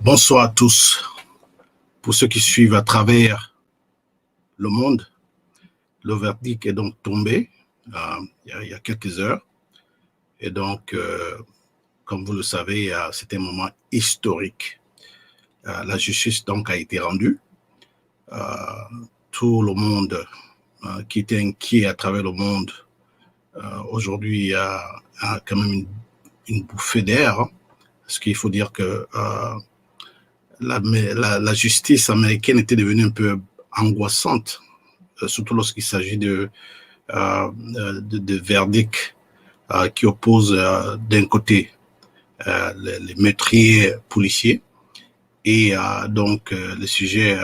Bonsoir à tous. Pour ceux qui suivent à travers le monde, le verdict est donc tombé il y a quelques heures. Et donc, comme vous le savez, c'était un moment historique. La justice donc a été rendue. Tout le monde qui était inquiet à travers le monde, aujourd'hui a quand même une bouffée d'air. Hein, parce qu'il faut dire que la justice américaine était devenue un peu angoissante, surtout lorsqu'il s'agit de verdicts qui opposent d'un côté les meurtriers policiers et donc le sujet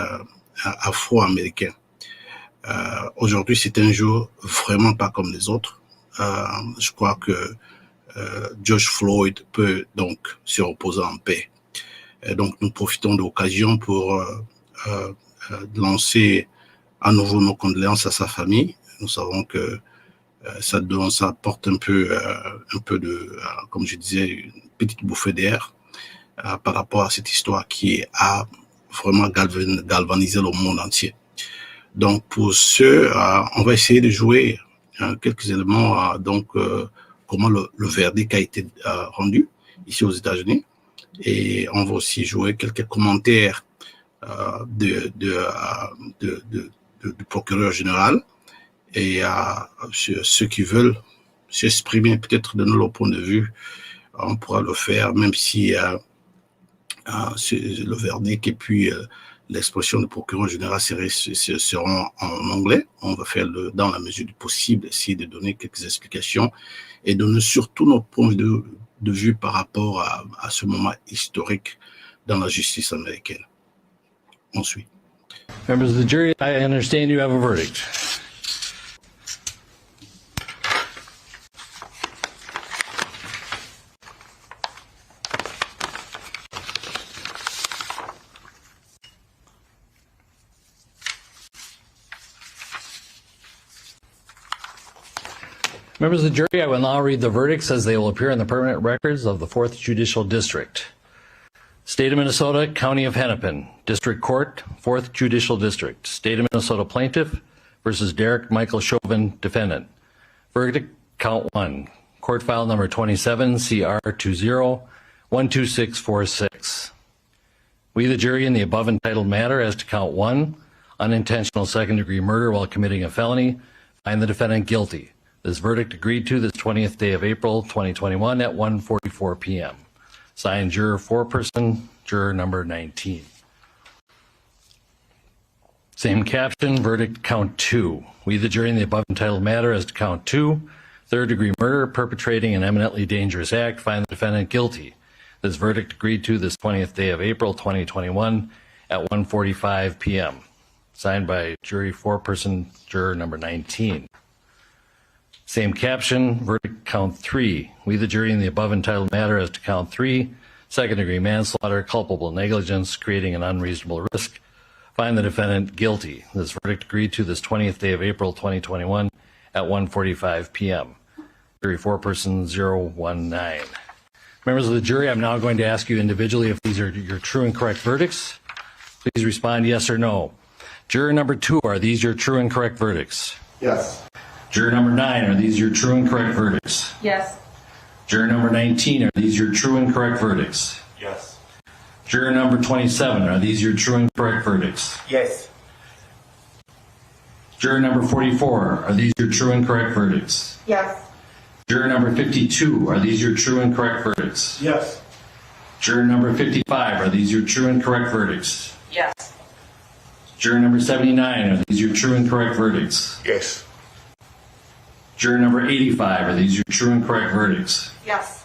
afro-américain. Aujourd'hui, c'est un jour vraiment pas comme les autres. Je crois que George Floyd peut donc se reposer en paix. Et donc, nous profitons de l'occasion pour lancer à nouveau nos condoléances à sa famille. Nous savons que ça apporte un peu de, comme je disais, une petite bouffée d'air par rapport à cette histoire qui a vraiment galvanisé le monde entier. Donc, pour ce, on va essayer de jouer quelques éléments, comment le verdict a été rendu ici aux États-Unis. Et on va aussi jouer quelques commentaires du procureur général et ceux qui veulent s'exprimer, peut-être donner leur point de vue, on pourra le faire, même si le verdict et puis l'expression du procureur général seront en anglais. On va faire dans la mesure du possible, essayer de donner quelques explications et donner surtout notre point de vue par rapport à ce moment historique dans la justice américaine. On suit. Members of the jury, I understand you have a verdict. Members of the jury, I will now read the verdicts as they will appear in the permanent records of the 4th Judicial District. State of Minnesota, County of Hennepin, District Court, 4th Judicial District. State of Minnesota Plaintiff versus Derek Michael Chauvin, Defendant. Verdict, Count 1. Court File Number 27, CR20-12646. We, the jury, in the above entitled matter as to Count 1, unintentional second-degree murder while committing a felony, find the defendant guilty. This verdict agreed to this 20th day of April 2021 at 1:44 p.m. Signed, juror foreperson, juror number 19. Same caption, verdict count 2. We, the jury, in the above entitled matter as to count 2, third-degree murder, perpetrating an eminently dangerous act, find the defendant guilty. This verdict agreed to this 20th day of April 2021 at 1:45 p.m. Signed by jury foreperson, juror number 19. Same caption, verdict count 3. We, the jury, in the above entitled matter as to count 3, second-degree manslaughter, culpable negligence, creating an unreasonable risk, find the defendant guilty. This verdict agreed to this 20th day of April 2021 at 1:45 p.m. Jury foreperson 019. Members of the jury, I'm now going to ask you individually if these are your true and correct verdicts. Please respond yes or no. Juror number 2, are these your true and correct verdicts? Yes. Juror number 9, are these your true and correct verdicts? Yes. Juror number 19, are these your true and correct verdicts? Yes. Juror number 27, are these your true and correct verdicts? Yes. Juror number 44, are these your true and correct verdicts? Yes. Juror number 52, are these your true and correct verdicts? Yes. Juror number 55, are these your true and correct verdicts? Yes. Juror number 79, are these your true and correct verdicts? Yes. Juror number 85, are these your true and correct verdicts? Yes.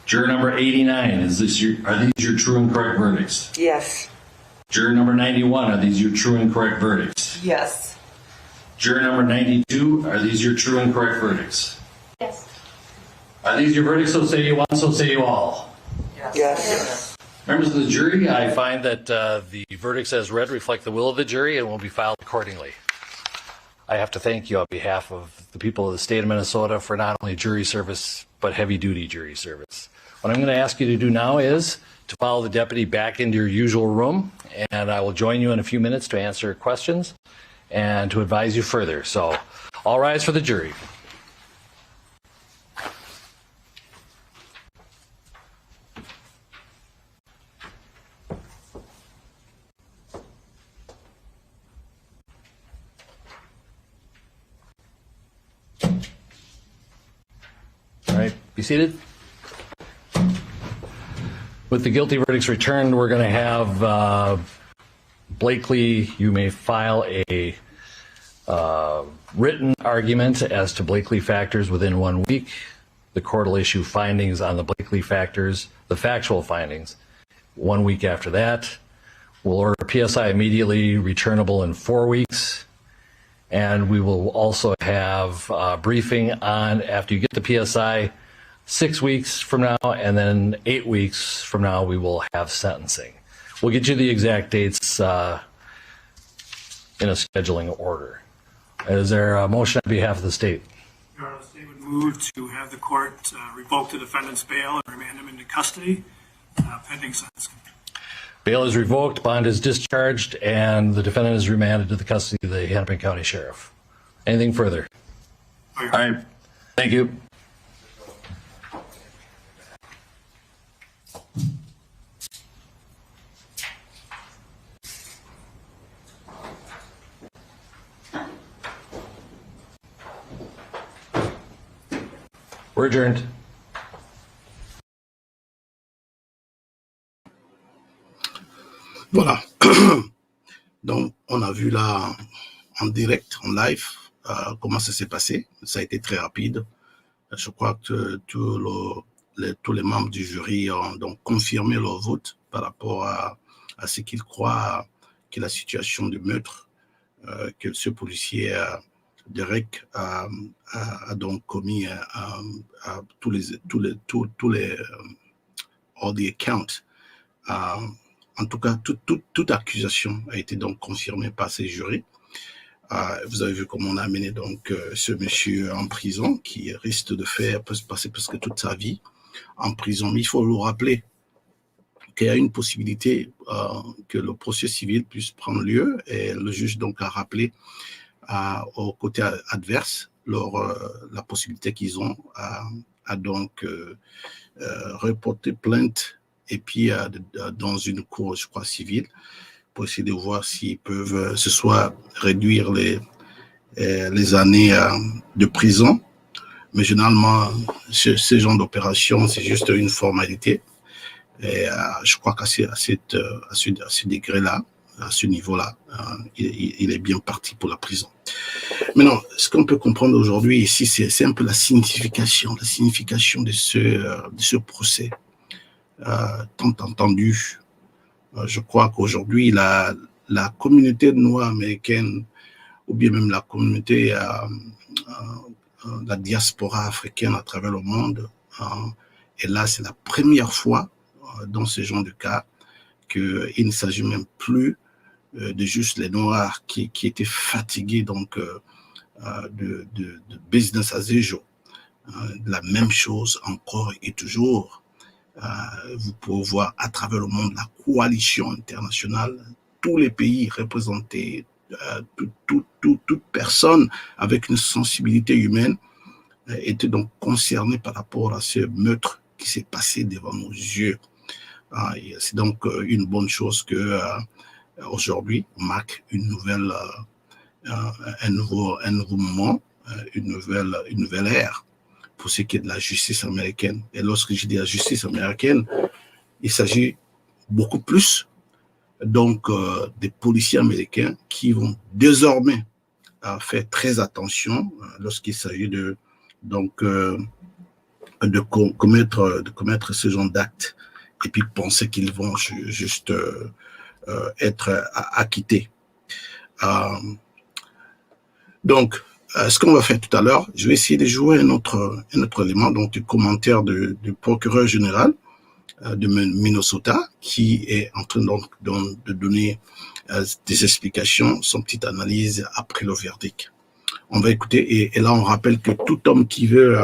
Juror number 89, are these your true and correct verdicts? Yes. Juror number 91, are these your true and correct verdicts? Yes. Juror number 92, are these your true and correct verdicts? Yes. Are these your verdicts, so say you one, so say you all? Yes. Yes. Members of the jury, I find that the verdicts as read reflect the will of the jury and will be filed accordingly. I have to thank you on behalf of the people of the state of Minnesota for not only jury service, but heavy-duty jury service. What I'm going to ask you to do now is to follow the deputy back into your usual room, and I will join you in a few minutes to answer questions and to advise you further. So, all rise for the jury. All right, be seated. With the guilty verdicts returned, we're going to have Blakely, you may file a written argument as to Blakely factors within 1 week. The court will issue findings on the Blakely factors, the factual findings, 1 week after that. We'll order a PSI immediately returnable in 4 weeks. And we will also have a briefing on, after you get the PSI, 6 weeks from now, and then 8 weeks from now, we will have sentencing. We'll get you the exact dates in a scheduling order. Is there a motion on behalf of the state? Your Honor, the state would move to have the court revoke the defendant's bail and remand him into custody pending sentencing. Bail is revoked, bond is discharged, and the defendant is remanded to the custody of the Hennepin County Sheriff. Anything further? All right. Thank you. We're adjourned. Voilà. Donc, on a vu là en direct, en live, comment ça s'est passé. Ça a été très rapide. Je crois que tous les membres du jury ont donc confirmé leur vote par rapport à ce qu'ils croient que la situation de meurtre que ce policier Derek a donc commis à tous les all the accounts. En tout cas, toute accusation a été donc confirmée par ces jurys. Vous avez vu comment on a amené donc ce monsieur en prison qui risque de passer presque toute sa vie en prison. Mais il faut le rappeler qu'il y a une possibilité que le procès civil puisse prendre lieu, et le juge donc a rappelé au côté adverse la possibilité qu'ils ont à donc reporter plainte et puis dans une cour, je crois, civile, pour essayer de voir s'ils peuvent ce soit réduire les années de prison. Mais généralement, ce genre d'opération, c'est juste une formalité. Et je crois qu'à ce degré-là, à ce niveau-là, il est bien parti pour la prison. Maintenant, ce qu'on peut comprendre aujourd'hui ici, c'est un peu la signification de ce procès. Tant entendu, je crois qu'aujourd'hui, la communauté noire américaine, ou bien même la communauté, la diaspora africaine à travers le monde, et là, c'est la première fois dans ce genre de cas qu'il ne s'agit même plus de juste les Noirs qui étaient fatigués donc de business as usual. La même chose encore et toujours. Vous pouvez voir à travers le monde la coalition internationale, tous les pays représentés, toute personne avec une sensibilité humaine était donc concernée par rapport à ce meurtre qui s'est passé devant nos yeux. C'est donc une bonne chose que aujourd'hui marque une nouvelle, un nouveau moment, une nouvelle ère pour ce qui est de la justice américaine. Et lorsque je dis la justice américaine, il s'agit beaucoup plus donc des policiers américains qui vont désormais faire très attention lorsqu'il s'agit de commettre ce genre d'actes, et puis penser qu'ils vont juste être acquittés. Donc, ce qu'on va faire tout à l'heure, je vais essayer de jouer un autre élément, donc du commentaire du procureur général de Minnesota, qui est en train donc de donner des explications, son petite analyse après le verdict. On va écouter, et là on rappelle que tout homme qui veut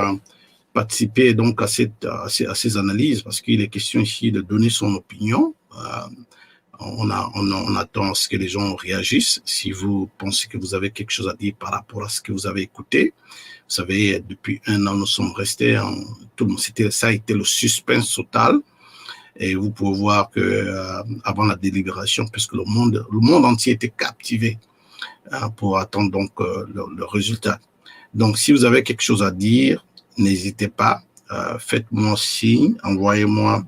participer donc à ces analyses, parce qu'il est question ici de donner son opinion. On attend à ce que les gens réagissent. Si vous pensez que vous avez quelque chose à dire par rapport à ce que vous avez écouté, vous savez, depuis 1 an, nous sommes restés, ça a été le suspense total. Et vous pouvez voir que avant la délibération, puisque le monde entier était captivé pour attendre donc le résultat. Donc, si vous avez quelque chose à dire, n'hésitez pas, faites-moi signe, envoyez-moi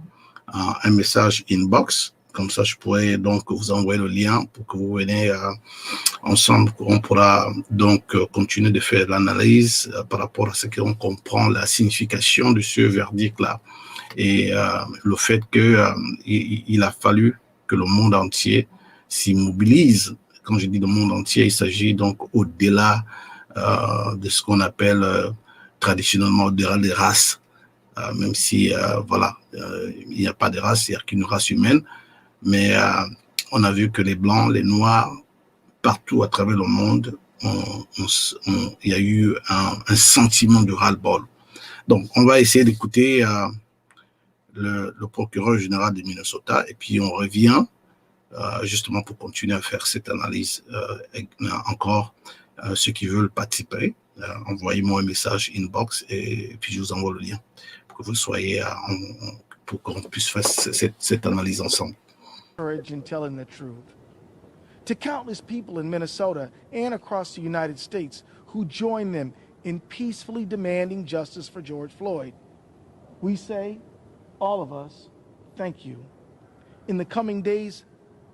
un message inbox. Comme ça, je pourrais donc vous envoyer le lien pour que vous veniez ensemble. On pourra donc continuer de faire l'analyse par rapport à ce qu'on comprend, la signification de ce verdict-là. Et le fait qu'il a fallu que le monde entier s'immobilise. Quand je dis le monde entier, il s'agit donc au-delà de ce qu'on appelle traditionnellement au-delà des races. Même si, voilà, il n'y a pas de race, il n'y a qu'une race humaine. Mais on a vu que les Blancs, les Noirs, partout à travers le monde, il y a eu un sentiment de ras-le-bol. Donc, on va essayer d'écouter le procureur général de Minnesota et puis on revient justement pour continuer à faire cette analyse. Encore, ceux qui veulent participer, envoyez-moi un message inbox et puis je vous envoie le lien pour que vous soyez, pour qu'on puisse faire cette analyse ensemble. Courage in telling the truth. To countless people in Minnesota and across the United States who join them in peacefully demanding justice for George Floyd, we say, all of us, thank you. In the coming days,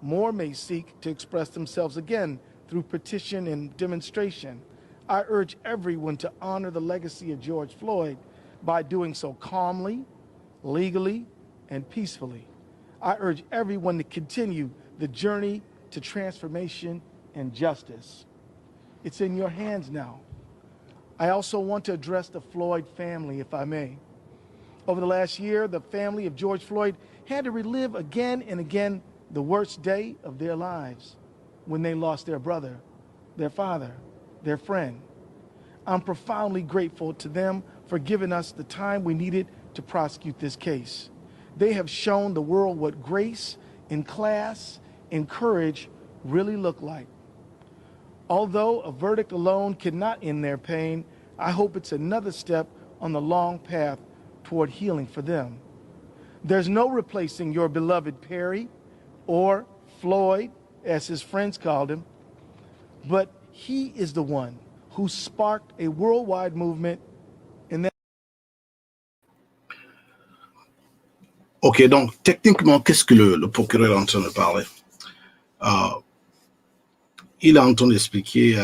more may seek to express themselves again through petition and demonstration. I urge everyone to honor the legacy of George Floyd by doing so calmly, legally, and peacefully. I urge everyone to continue the journey to transformation and justice. It's in your hands now. I also want to address the Floyd family, if I may. Over the last year, the family of George Floyd had to relive again and again the worst day of their lives when they lost their brother, their father, their friend. I'm profoundly grateful to them for giving us the time we needed to prosecute this case. They have shown the world what grace and class and courage really look like. Although a verdict alone cannot end their pain, I hope it's another step on the long path toward healing for them. There's no replacing your beloved Perry, or Floyd, as his friends called him, but he is the one who sparked a worldwide movement in that. Ok, donc techniquement, qu'est-ce que le procureur est en train de parler? Il est en train d'expliquer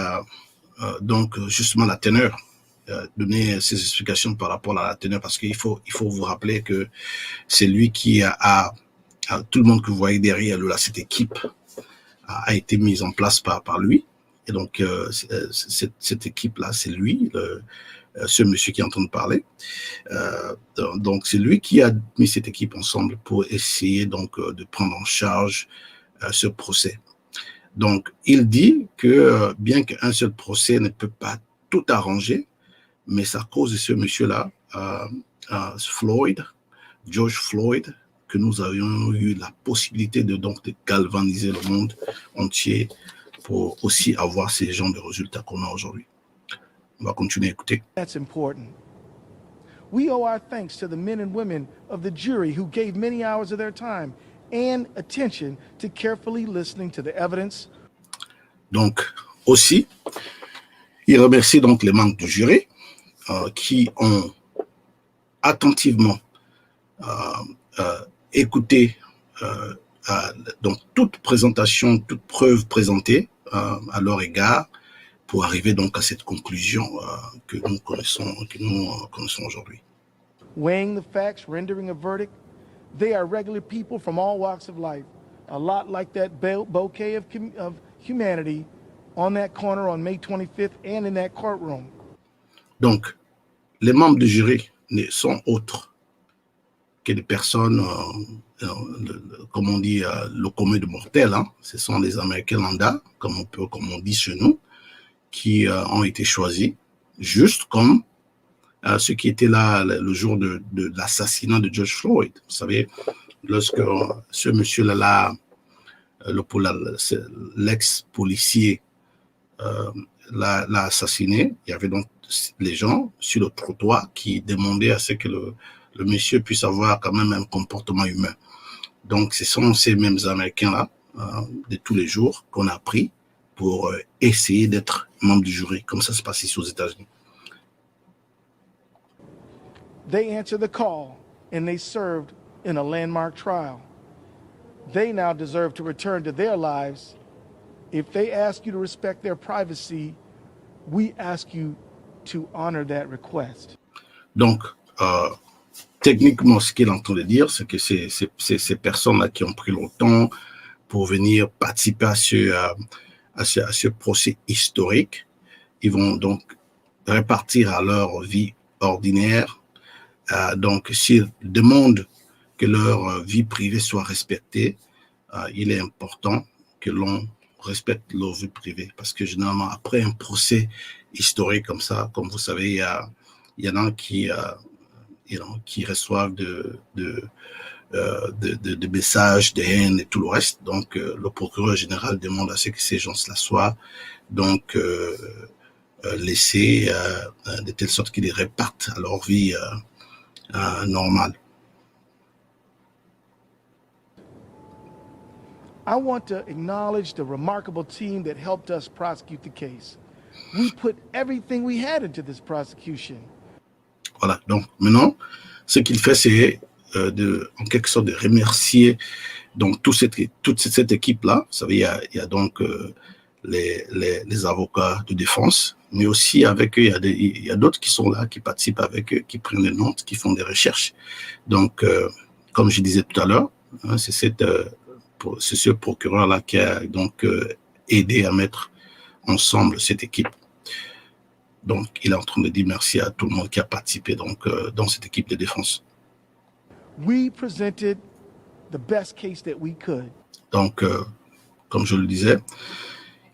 donc justement la teneur, donner ses explications par rapport à la teneur, parce qu'il faut vous rappeler que c'est lui qui a tout le monde que vous voyez derrière là, cette équipe a été mise en place par lui. Et donc cette équipe-là, c'est lui, ce monsieur qui est en train de parler. Donc c'est lui qui a mis cette équipe ensemble pour essayer donc de prendre en charge ce procès. Donc il dit que bien qu'un seul procès ne peut pas tout arranger, mais c'est à cause de ce monsieur-là, Floyd, George Floyd, que nous avions eu la possibilité de galvaniser le monde entier pour aussi avoir ces genres de résultats qu'on a aujourd'hui. On va continuer à écouter. That's important. We owe our thanks to the men and women of the jury who gave many hours of their time and attention to carefully listening to the evidence. Donc, aussi, il remercie donc les membres du jury qui ont attentivement écouté donc toute présentation, toute preuve présentée à leur égard pour arriver donc à cette conclusion que nous connaissons aujourd'hui. Weighing the facts, rendering a verdict, they are regular people from all walks of life, a lot like that bouquet of humanity on that corner on May 25th and in that courtroom. Donc, les membres du jury ne sont autres que des personnes, comme on dit, le commun de mortels. Hein. Ce sont les Américains lambda, comme on dit chez nous, qui ont été choisis, juste comme ceux qui étaient là le jour de l'assassinat de George Floyd. Vous savez, lorsque ce monsieur-là, l'ex-policier, l'a assassiné, il y avait donc les gens sur le trottoir qui demandaient à ce que le monsieur puisse avoir quand même un comportement humain. Donc, ce sont ces mêmes Américains-là, de tous les jours, qu'on a pris pour essayer d'être membre du jury, comme ça se passe ici aux États-Unis. They answered the call and they served in a landmark trial. They now deserve to return to their lives. If they ask you to respect their privacy, we ask you to honor that request. Donc, techniquement, ce qu'il est en train de dire, c'est que ces personnes-là qui ont pris le temps pour venir participer à ce procès historique, ils vont donc répartir à leur vie ordinaire. Donc, s'ils demandent que leur vie privée soit respectée, il est important que l'on respecte leur vie privée. Parce que généralement, après un procès historique comme ça, comme vous savez, il y en a qui reçoivent de messages, de haine et tout le reste. Donc, le procureur général demande à ce que ces gens-là soient donc laissés de telle sorte qu'ils les répartent à leur vie normale. I want to acknowledge the remarkable team that helped us prosecute the case. We put everything we had into this prosecution. Voilà, donc maintenant, ce qu'il fait, c'est en quelque sorte de remercier donc toute cette équipe-là. Vous savez, il y a donc les avocats de défense, mais aussi avec eux, il y a d'autres qui sont là, qui participent avec eux, qui prennent des notes, qui font des recherches. Donc, comme je disais tout à l'heure, hein, c'est ce procureur-là qui a donc aidé à mettre ensemble cette équipe. Donc, il est en train de dire merci à tout le monde qui a participé donc, dans cette équipe de défense. We presented the best case that we could. Donc, comme je le disais,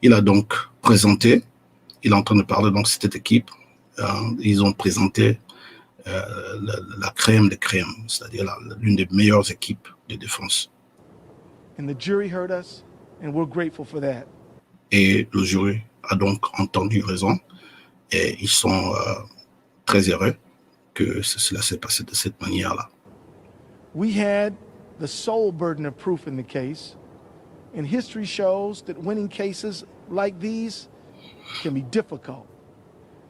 il a donc présenté, il est en train de parler donc de cette équipe. Ils ont présenté la crème des crèmes, c'est-à-dire l'une des meilleures équipes de défense. And the jury heard us, and we're grateful for that. Et le jury a donc entendu raison, et ils sont très heureux que cela s'est passé de cette manière-là. We had the sole burden of proof in the case, and history shows that winning cases like these can be difficult.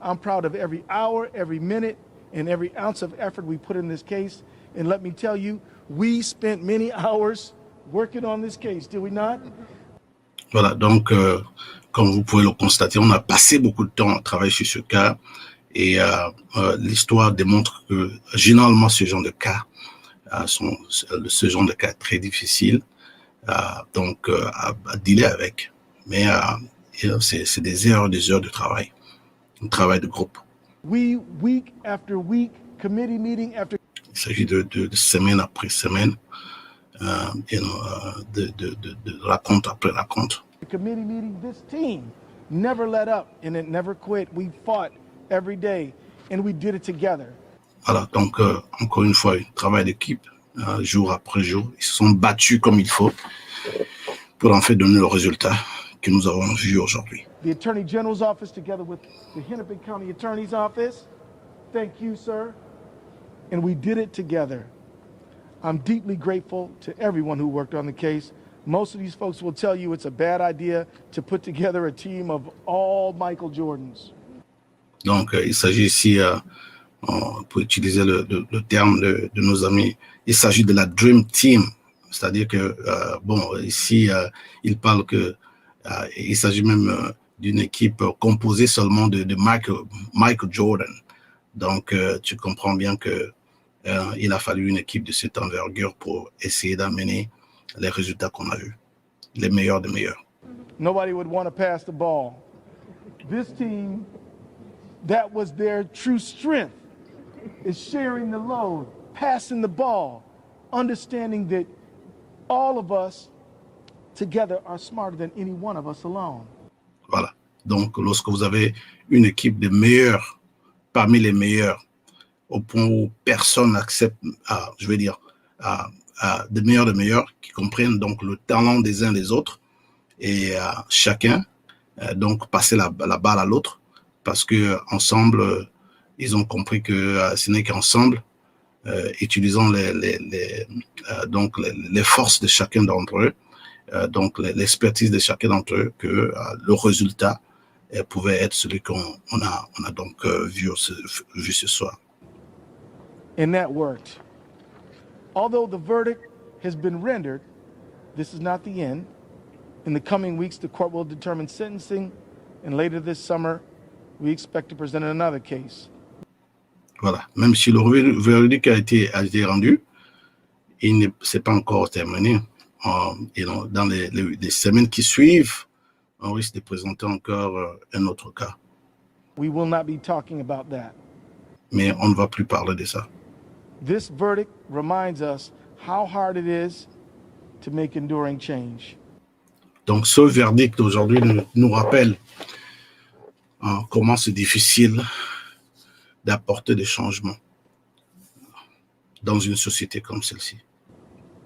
I'm proud of every hour, every minute, and every ounce of effort we put in this case, and let me tell you, we spent many hours working on this case, did we not? Voilà, donc, comme vous pouvez le constater, on a passé beaucoup de temps à travailler sur ce cas, et l'histoire démontre que généralement ce genre de cas ce genre de cas très difficile donc à dealer avec, mais c'est des heures de travail, un travail de groupe. Week after week, committee meeting after. Il s'agit de semaine après semaine, de raconte après raconte. Committee meeting, this team never let up and it never quit. We fought every day and we did it together. Voilà, donc encore une fois, un travail d'équipe, jour après jour. Ils se sont battus comme il faut pour en fait donner le résultat que nous avons vu aujourd'hui. The Attorney General's office together with the Hennepin County Attorney's office. Thank you, sir. And we did it together. I'm deeply grateful to everyone who worked on the case. Most of these folks will tell you it's a bad idea to put together a team of all Michael Jordans. Donc, il s'agit ici, pour utiliser le terme de nos amis, il s'agit de la Dream Team. C'est-à-dire que, bon, ici, il parle il s'agit même d'une équipe composée seulement de Michael Jordan. Donc, tu comprends bien que il a fallu une équipe de cette envergure pour essayer d'amener les résultats qu'on a vus, les meilleurs des meilleurs. Nobody would want to pass the ball. This team, that was their true strength, is sharing the load, passing the ball, understanding that all of us together are smarter than any one of us alone. Voilà. Donc, lorsque vous avez une équipe de meilleurs, parmi les meilleurs, au point où personne n'accepte, je vais dire, des meilleurs qui comprennent donc le talent des uns des autres et chacun donc passer la balle à l'autre parce que ensemble ils ont compris que ce n'est qu'ensemble utilisant donc les forces de chacun d'entre eux, donc l'expertise de chacun d'entre eux, que le résultat pouvait être celui qu'on a donc vu ce soir. And that worked. Although the verdict has been rendered, this is not the end. In the coming weeks, the court will determine sentencing, and later this summer, we expect to present another case. Voilà. Même si le verdict a été rendu, c'est pas encore terminé. Dans les semaines qui suivent, on risque de présenter encore un autre cas. We will not be talking about that. Mais on ne va plus parler de ça. This verdict reminds us how hard it is to make enduring change. Donc, ce verdict aujourd'hui nous rappelle comment c'est difficile d'apporter des changements dans une société comme celle-ci.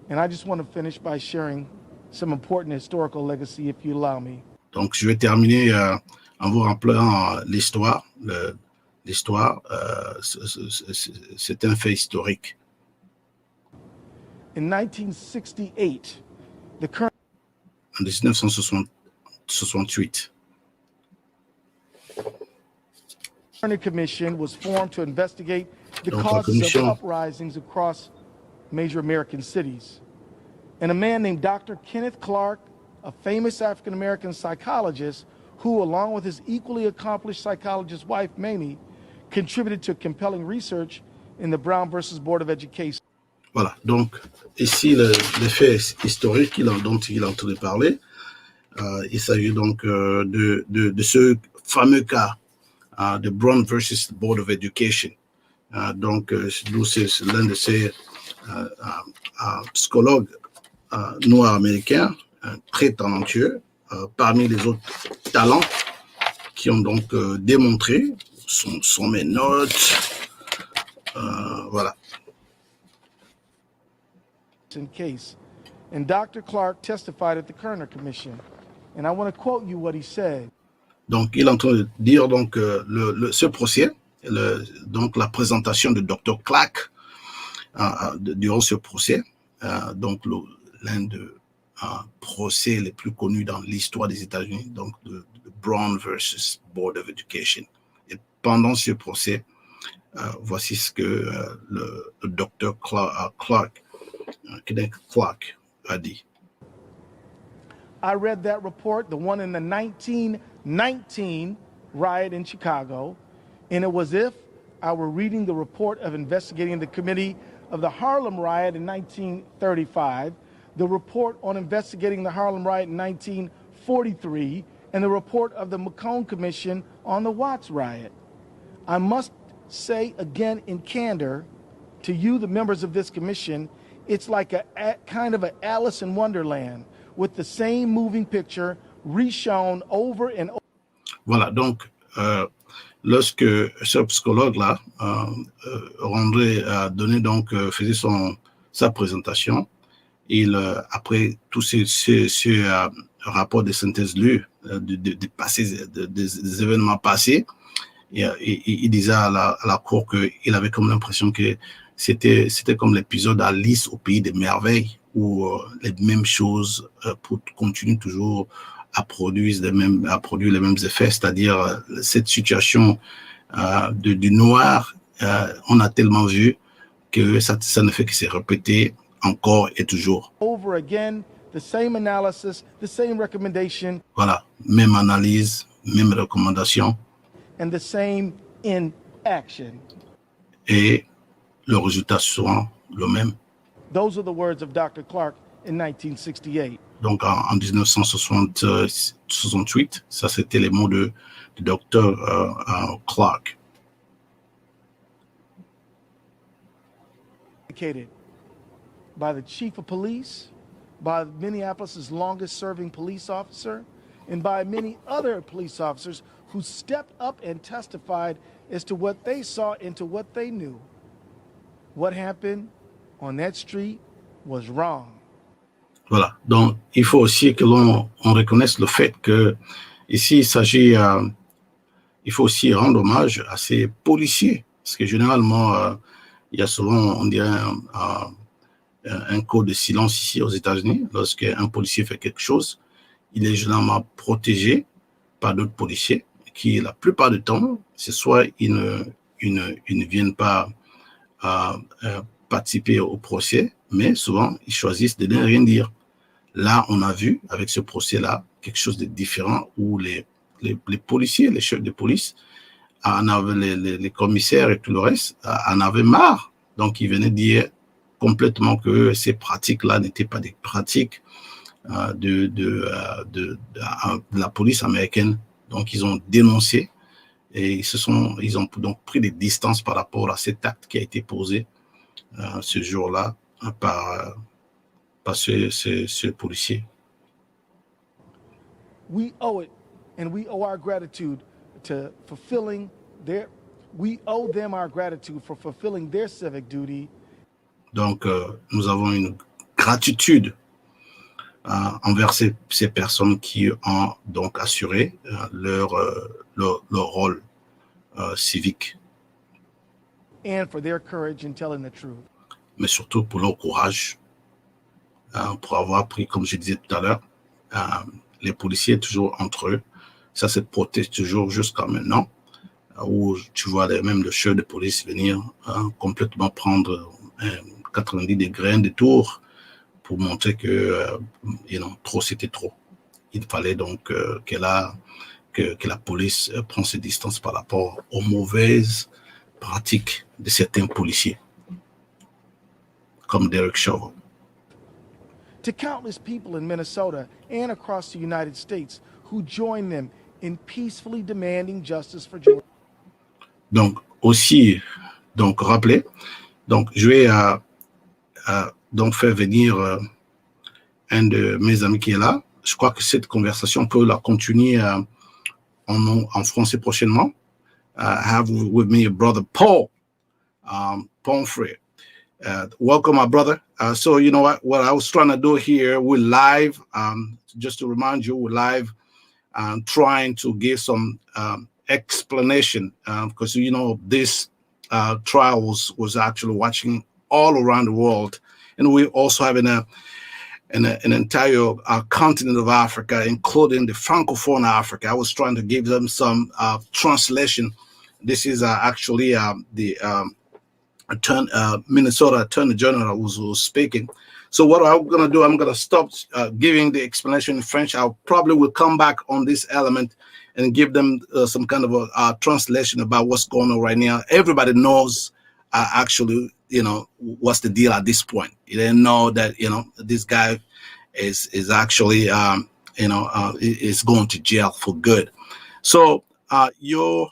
And I just want to finish by sharing some important historical legacy, if you allow me. Donc, je vais terminer en vous rappelant l'histoire. L'histoire, c'est un fait historique. In 1968, the current En 1968, Commission was formed to investigate the Donc, la causes of commission- uprisings across major American cities. And a man named Dr. Kenneth Clark, a famous African-American psychologist who, along with his equally accomplished psychologist wife, Mamie, contributed to compelling research in the Brown versus Board of Education. Voilà, donc ici les faits historiques dont il a entendu parler, il s'agit donc de ce fameux cas de Brown versus Board of Education. Donc, c'est l'un de ces psychologues noirs américains très talentueux, parmi les autres talents qui ont donc démontré, sont mes notes, voilà. Case. And Dr. Clark testified at the Kerner Commission. And I want to quote you what he said. Donc, il est en train de dire donc, ce procès, donc la présentation de Dr. Clark durant ce procès, donc l'un des procès les plus connus dans l'histoire des États-Unis, donc de Brown versus Board of Education. Et pendant ce procès, voici ce que le Dr. Clark a dit. I read that report, the one in the 1919 riot in Chicago, and it was as if I were reading the report of investigating the committee of the Harlem riot in 1935, the report on investigating the Harlem riot in 1943, and the report of the McCone Commission on the Watts riot. I must say again in candor to you, the members of this commission, it's like a kind of an Alice in Wonderland with the same moving picture reshown over and over. Voilà, donc lorsque ce psychologue-là faisait sa présentation, après tous ces rapports de synthèse lus des événements passés, il disait à la cour qu'il avait comme l'impression que c'était comme l'épisode Alice au pays des merveilles, où les mêmes choses continuent toujours à produire les mêmes effets, c'est-à-dire cette situation du noir, on a tellement vu que ça ne fait que se répéter encore et toujours. Over again, the same analysis, the same recommendation. Voilà, même analyse, même recommandation. And the same inaction. Et le résultat sera le même. Those are the words of Dr. Clark in 1968. Donc en 1968, ça c'était les mots de Dr. Clark. By the chief of police, by Minneapolis' longest serving police officer, and by many other police officers who stepped up and testified as to what they saw and to what they knew. What happened on that street was wrong. Voilà. Donc, il faut aussi que l'on reconnaisse le fait que ici, il s'agit, il faut aussi rendre hommage à ces policiers. Parce que généralement, il y a souvent, on dirait, un code de silence ici aux États-Unis. Lorsqu'un policier fait quelque chose, il est généralement protégé par d'autres policiers qui, la plupart du temps, c'est soit ils ne viennent pas participer au procès, mais souvent, ils choisissent de ne rien dire. Là, on a vu, avec ce procès-là, quelque chose de différent où les policiers, les chefs de police, les commissaires et tout le reste, en avaient marre. Donc, ils venaient dire complètement que ces pratiques-là n'étaient pas des pratiques de la police américaine. Donc, ils ont dénoncé et ils ont donc pris des distances par rapport à cet acte qui a été posé ce jour-là par ce policier. We owe it, and we owe our gratitude to fulfilling their. We owe them our gratitude for fulfilling their civic duty. Donc, nous avons une gratitude envers ces personnes qui ont donc assuré leur rôle civique. And for their courage in telling the truth. Mais surtout pour leur courage, pour avoir pris, comme je disais tout à l'heure, les policiers toujours entre eux, ça se protège toujours jusqu'à maintenant, où tu vois même le chef de police venir complètement prendre 90 degrés de tour pour montrer que trop c'était trop. Il fallait donc que la police prenne ses distances par rapport aux mauvaises pratiques de certains policiers, comme Derek Chauvin. To countless people in Minnesota and across the United States who join them in peacefully demanding justice for George. Donc, aussi, donc, rappelez, donc, je vais donc faire venir un de mes amis qui est là. Je crois que cette conversation peut la continuer en français prochainement. I have with me a brother, Paul Pomfrey. Welcome, my brother. So, you know what I was trying to do here, we're live, just to remind you, we're live trying to give some explanation because, you know, this trial was actually watching all around the world. And we also have an entire continent of Africa, including the Francophone Africa. I was trying to give them some translation. This is actually the Minnesota Attorney General was speaking. So what I'm going to do, I'm going to stop giving the explanation in French. I probably will come back on this element and give them some kind of a translation about what's going on right now. Everybody knows actually, you know, what's the deal at this point. You didn't know that, you know, this guy is actually, is going to jail for good. So your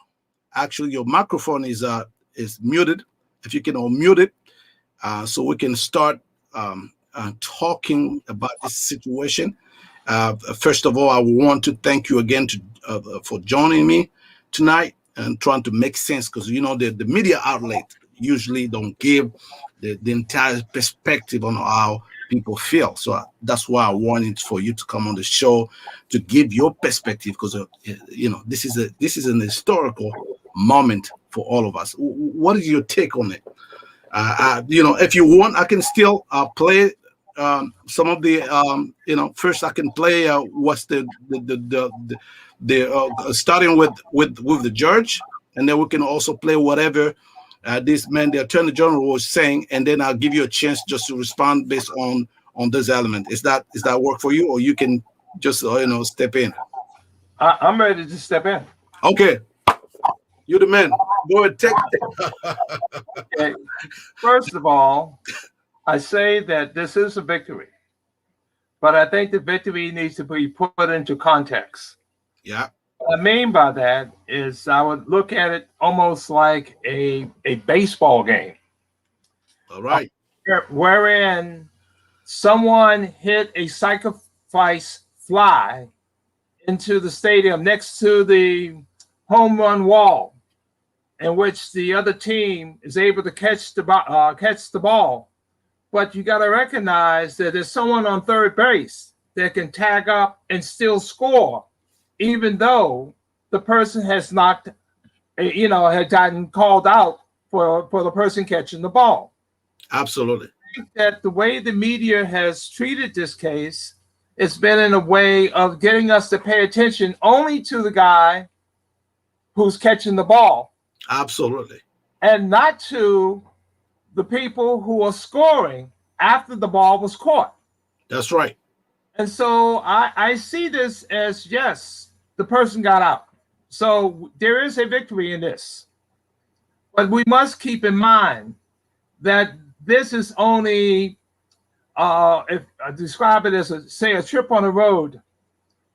microphone is muted. If you can unmute it, so we can start talking about this situation. First of all, I want to thank you again for joining me tonight and trying to make sense, because, you know, the media outlet usually don't give the entire perspective on how people feel. So that's why I wanted for you to come on the show to give your perspective, because, you know, this is an historical moment for all of us. What is your take on it? You know, if you want, I can still play some of the, you know, first I can play what's the starting with the judge, and then we can also play whatever this man, the Attorney General, was saying, and then I'll give you a chance just to respond based on this element. Is that work for you, or you can just step in? I'm ready to step in. Okay. You're the man. Go ahead, take it. Okay. First of all, I say that this is a victory, but I think the victory needs to be put into context. Yeah. What I mean by that is I would look at it almost like a baseball game. All right. Wherein someone hit a sacrifice fly into the stadium next to the home run wall. in which the other team is able to catch the ball. But you got to recognize that there's someone on third base that can tag up and still score, even though the person has not, had gotten called out for the person catching the ball. Absolutely. I think that the way the media has treated this case, it's been in a way of getting us to pay attention only to the guy who's catching the ball. Absolutely. And not to the people who are scoring after the ball was caught. That's right. And so I see this as, yes, the person got out. So there is a victory in this. But we must keep in mind that this is only, if I describe it as, a trip on the road.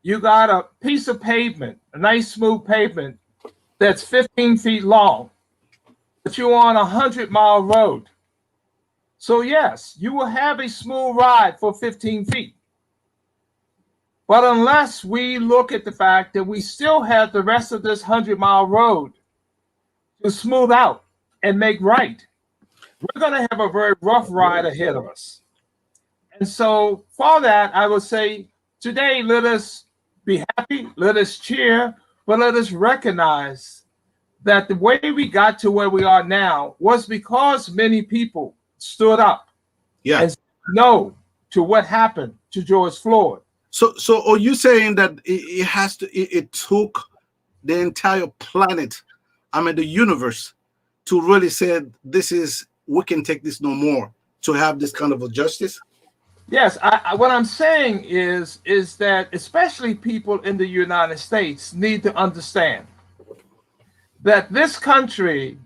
You got a piece of pavement, a nice smooth pavement that's 15 feet long, but you're on a 100-mile road. So yes, you will have a smooth ride for 15 feet. But unless we look at the fact that we still have the rest of this 100-mile road to smooth out and make right, we're going to have a very rough ride ahead of us. And so for that, I would say today, let us be happy, let us cheer, but let us recognize that the way we got to where we are now was because many people stood up and said no to what happened to George Floyd. So are you saying that it took the entire planet, the universe, to really say we can take this no more, to have this kind of a justice? Yes, what I'm saying is that especially people in the United States need to understand that this country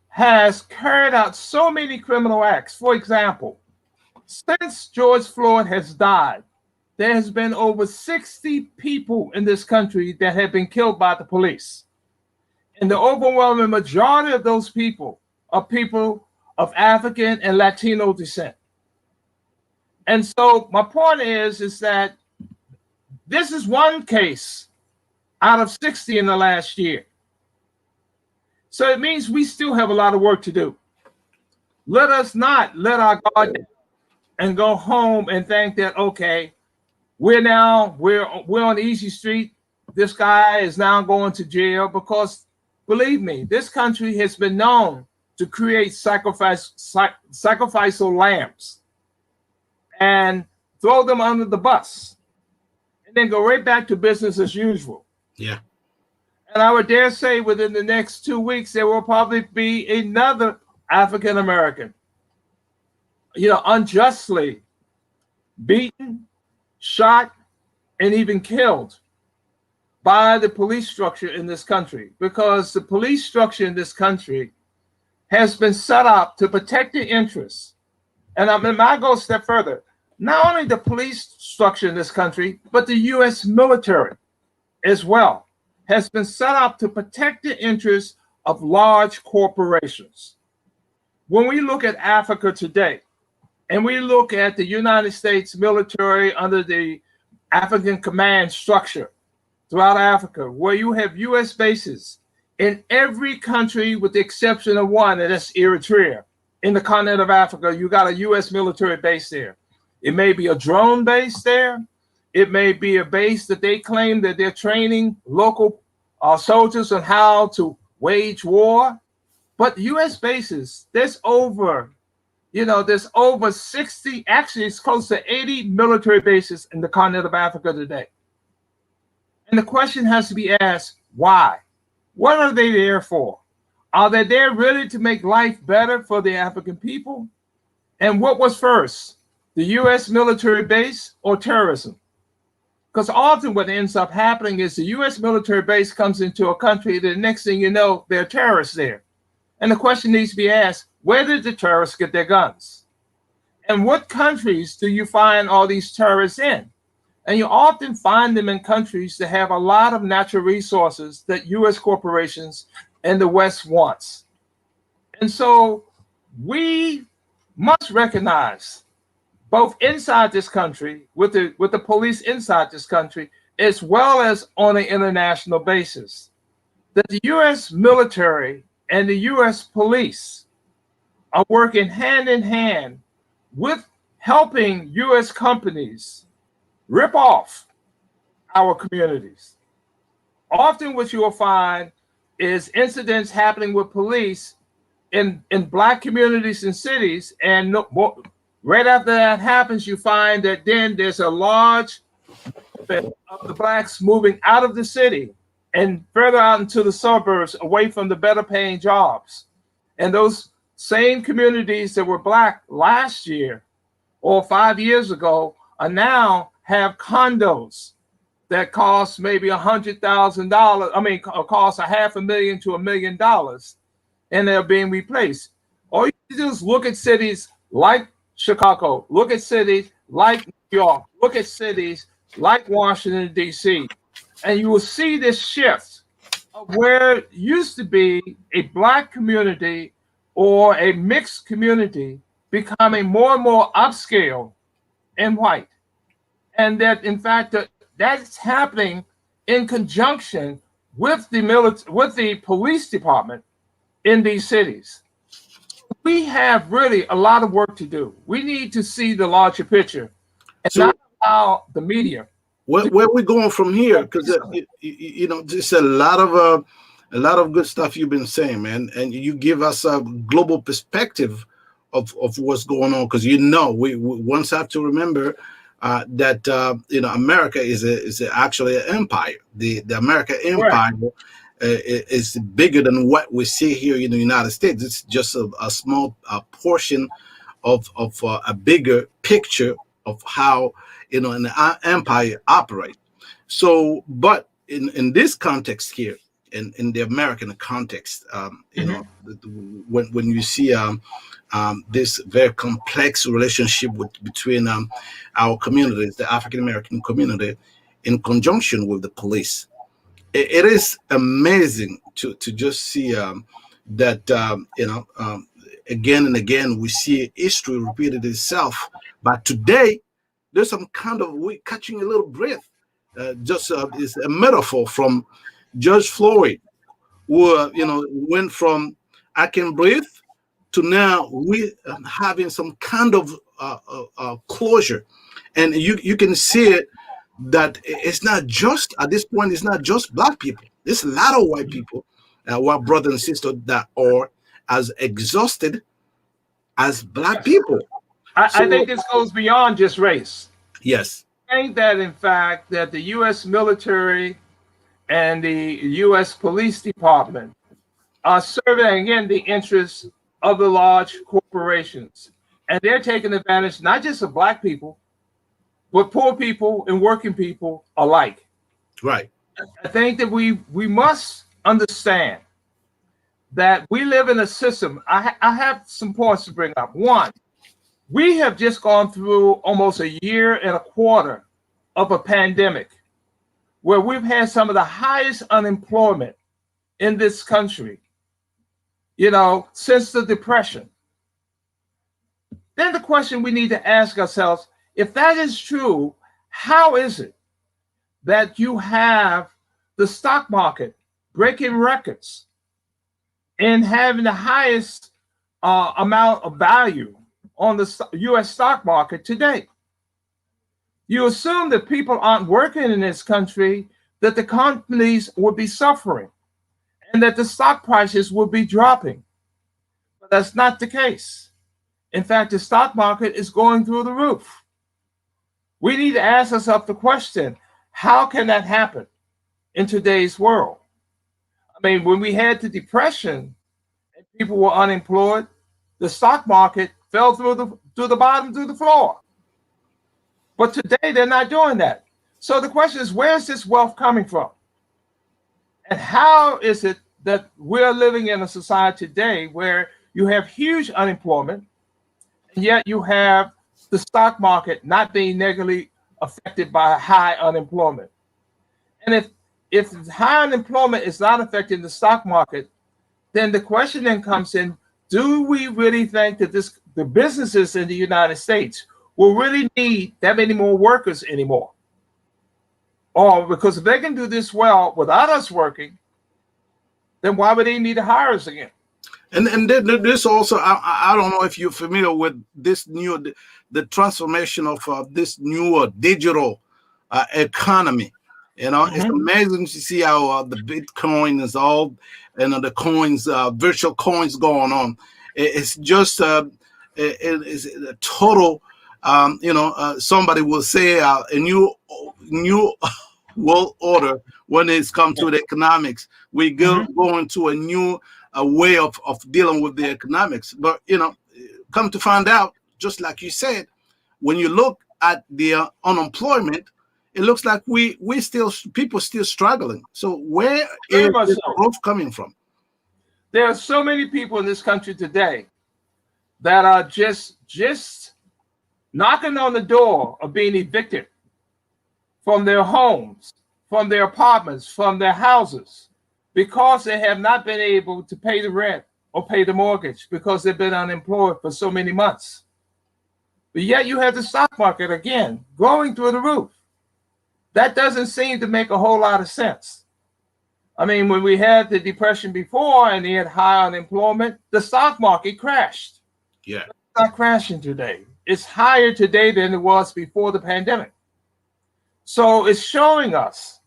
has carried out so many criminal acts. For example, since George Floyd has died, there has been over 60 people in this country that have been killed by the police. And the overwhelming majority of those people are people of African and Latino descent. And so my point is that this is one case out of 60 in the last year. So it means we still have a lot of work to do. Let us not let our guard down and go home and think that, okay, we're on easy street. This guy is now going to jail, because believe me, this country has been known to create sacrificial lambs and throw them under the bus and then go right back to business as usual. Yeah. And I would dare say within the next 2 weeks, there will probably be another African-American, unjustly beaten, shot, and even killed by the police structure in this country, because the police structure in this country has been set up to protect the interests. And I go a step further. Not only the police structure in this country, but the U.S. military as well has been set up to protect the interests of large corporations. When we look at Africa today, and we look at the United States military under the African command structure throughout Africa, where you have U.S. bases in every country with the exception of one, and that's Eritrea. In the continent of Africa, you got a U.S. military base there. It may be a drone base there. It may be a base that they claim that they're training local soldiers on how to wage war. But U.S. bases, there's over 60, actually it's close to 80 military bases in the continent of Africa today. And the question has to be asked, why? What are they there for? Are they there really to make life better for the African people? And what was first, the U.S. military base or terrorism? Because often what ends up happening is the U.S. military base comes into a country, the next thing you know, there are terrorists there. And the question needs to be asked, where did the terrorists get their guns? And what countries do you find all these terrorists in? And you often find them in countries that have a lot of natural resources that U.S. corporations and the West wants. And so we must recognize, both inside this country, with the police inside this country, as well as on an international basis, that the U.S. military and the U.S. police are working hand in hand with helping U.S. companies rip off our communities. Often what you will find is incidents happening with police in Black communities and cities, and right after that happens, you find that then there's a large movement of the Blacks moving out of the city and further out into the suburbs, away from the better paying jobs. And those same communities that were Black last year or 5 years ago are now have condos that cost maybe $100,000. I mean, cost $500,000 to $1 million, and they're being replaced. All you do is look at cities like Chicago, look at cities like New York, look at cities like Washington, D.C., and you will see this shift of where it used to be a Black community or a mixed community becoming more and more upscale and white. And that, in fact, that's happening in conjunction with the police department in these cities. We have really a lot of work to do. We need to see the larger picture and not allow the media. Where are we going from here? Because you know, there's a lot of good stuff you've been saying, man, and you give us a global perspective of what's going on. Because we once have to remember that you know, America is actually an empire. The American empire is bigger than what we see here in the United States. It's just a small portion of a bigger picture of how, you know, an empire operate. So, but in this context here, in the American context, you know, when you see this very complex relationship between our communities, the African American community, in conjunction with the police, it is amazing to just see that you know, again and again we see history repeated itself. But today, there's some kind of, we're catching a little breath. Just is a metaphor from George Floyd, who you know, went from I can breathe to now we having some kind of closure, and you can see it that it's not just at this point. It's not just Black people. There's a lot of white people, white brothers and sisters that are as exhausted as Black people. I think this goes beyond just race. Yes. I think that, in fact, that the U.S. military and the U.S. police department are serving, again, the interests of the large corporations. And they're taking advantage not just of Black people, but poor people and working people alike. Right. I think that we must understand that we live in a system. I have some points to bring up. One, we have just gone through almost a year and a quarter of a pandemic where we've had some of the highest unemployment in this country, you know, since the Depression. Then the question we need to ask ourselves, if that is true, how is it that you have the stock market breaking records and having the highest amount of value on the U.S. stock market today? You assume that people aren't working in this country, that the companies would be suffering and that the stock prices would be dropping. But that's not the case. In fact, the stock market is going through the roof. We need to ask ourselves the question, how can that happen in today's world? I mean, when we had the Depression and people were unemployed, the stock market fell through the bottom, through the floor. But today they're not doing that. So the question is, where is this wealth coming from? And how is it that we're living in a society today where you have huge unemployment, and yet you have the stock market not being negatively affected by high unemployment? And if high unemployment is not affecting the stock market, then the question then comes in, do we really think that the businesses in the United States will really need that many more workers anymore? Or because if they can do this well without us working, then why would they need to hire us again? And then this also, I don't know if you're familiar with this new, the transformation of this new digital economy. You know, it's amazing to see how the Bitcoin is all, you know, the coins, virtual coins going on. It's just it's a total, you know, somebody will say a new world order when it's come to the economics. We go into a new way of dealing with the economics. But, you know, come to find out, just like you said, when you look at the unemployment, it looks like people still struggling. So where is this growth coming from? There are so many people in this country today that are just knocking on the door of being evicted from their homes, from their apartments, from their houses, because they have not been able to pay the rent or pay the mortgage because they've been unemployed for so many months. But yet you have the stock market again going through the roof. That doesn't seem to make a whole lot of sense. I mean, when we had the Depression before and they had high unemployment, the stock market crashed. Yeah. It's not crashing today. It's higher today than it was before the pandemic. So it's showing us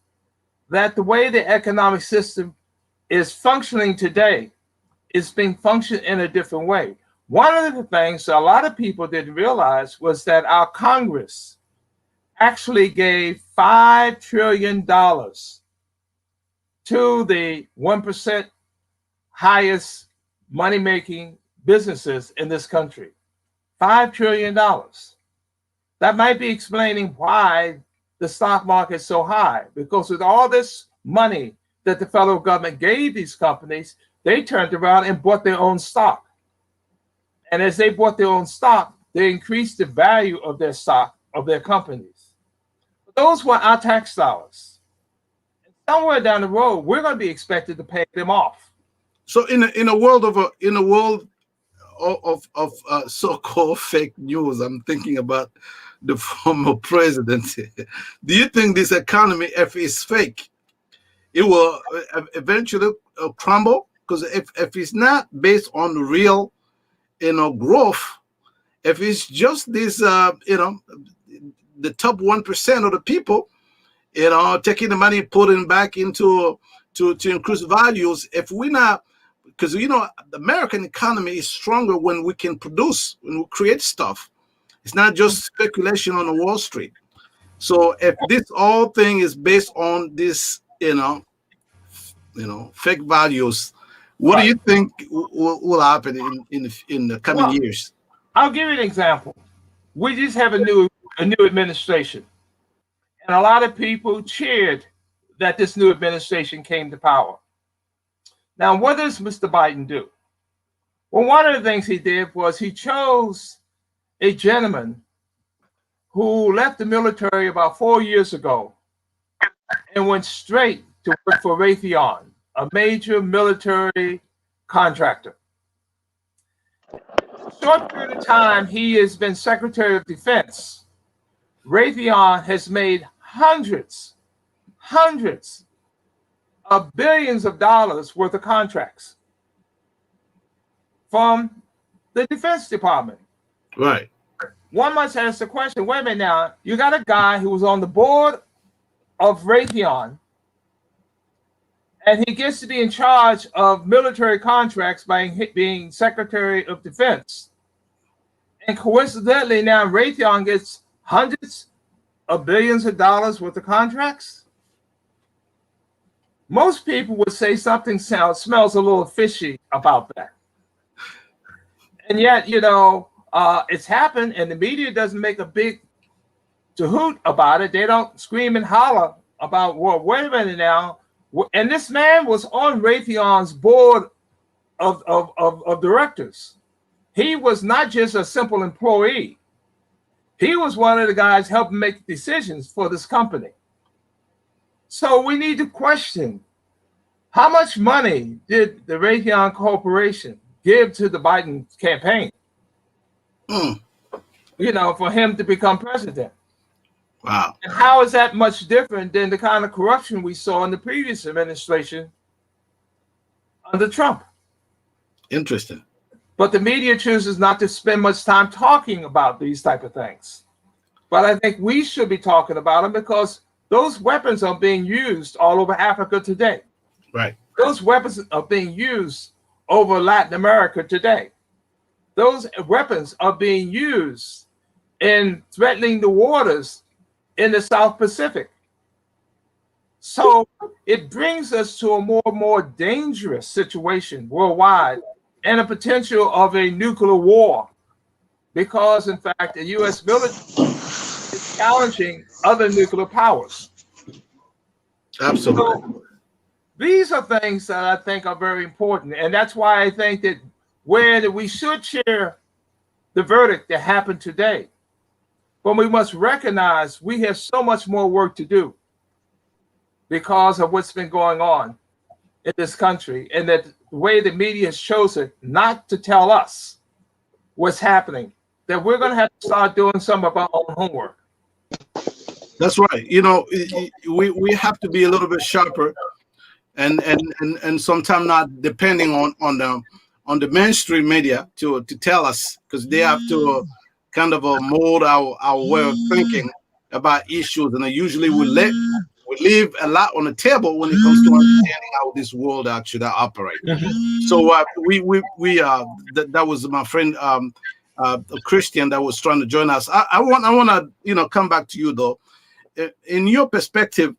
that the way the economic system is functioning today is being functioned in a different way. One of the things a lot of people didn't realize was that our Congress actually gave $5 trillion to the 1% highest money-making businesses in this country. $5 trillion. That might be explaining why the stock market is so high, because with all this money that the federal government gave these companies, they turned around and bought their own stock. And as they bought their own stock, they increased the value of their stock, of their companies. Those were our tax dollars. And somewhere down the road, we're going to be expected to pay them off. So in a world of so-called fake news, I'm thinking about the former president. Do you think this economy, if it's fake, it will eventually crumble? Because if it's not based on real, you know, growth, if it's just this, you know, the top 1% of the people, you know, taking the money, putting back into to increase values, if we're not, because, you know, the American economy is stronger when we can produce, when we create stuff. It's not just speculation on the Wall Street. So if this whole thing is based on this, you know, fake values, what do you think will happen in the coming years? I'll give you an example. We just have a new administration, and a lot of people cheered that this new administration came to power. Now, what does Mr. Biden do? Well, one of the things he did was he chose a gentleman who left the military about 4 years ago and went straight to work for Raytheon, a major military contractor. Short period of time, he has been Secretary of Defense. Raytheon has made hundreds of billions of dollars worth of contracts from the Defense Department. Right. One must ask the question, wait a minute now, you got a guy who was on the board of Raytheon, and he gets to be in charge of military contracts by being Secretary of Defense. And coincidentally, now Raytheon gets hundreds of billions of dollars worth of contracts. Most people would say something smells a little fishy about that. And yet, you know, it's happened, and the media doesn't make a big hoot about it. They don't scream and holler about, well, wait a minute now. And this man was on Raytheon's board of directors. He was not just a simple employee. He was one of the guys helping make decisions for this company. So we need to question, how much money did the Raytheon Corporation give to the Biden campaign? You know, for him to become president. Wow. And how is that much different than the kind of corruption we saw in the previous administration under Trump? Interesting. But the media chooses not to spend much time talking about these type of things. But I think we should be talking about them because those weapons are being used all over Africa today. Right. Those weapons are being used over Latin America today. Those weapons are being used in threatening the waters in the South Pacific. So it brings us to a more and more dangerous situation worldwide and a potential of a nuclear war, because in fact the U.S. military is challenging other nuclear powers. Absolutely. So these are things that I think are very important, and that's why I think that where we should share the verdict that happened today, but we must recognize we have so much more work to do because of what's been going on in this country, and that the way the media has chosen not to tell us what's happening, that we're going to have to start doing some of our own homework. That's right. You know, we have to be a little bit sharper, and sometimes not depending on the mainstream media to tell us, because they have to kind of mold our way of thinking about issues, and usually we leave a lot on the table when it comes to understanding how this world actually operates. So that was my friend Christian that was trying to join us. I want to come back to you though. In your perspective,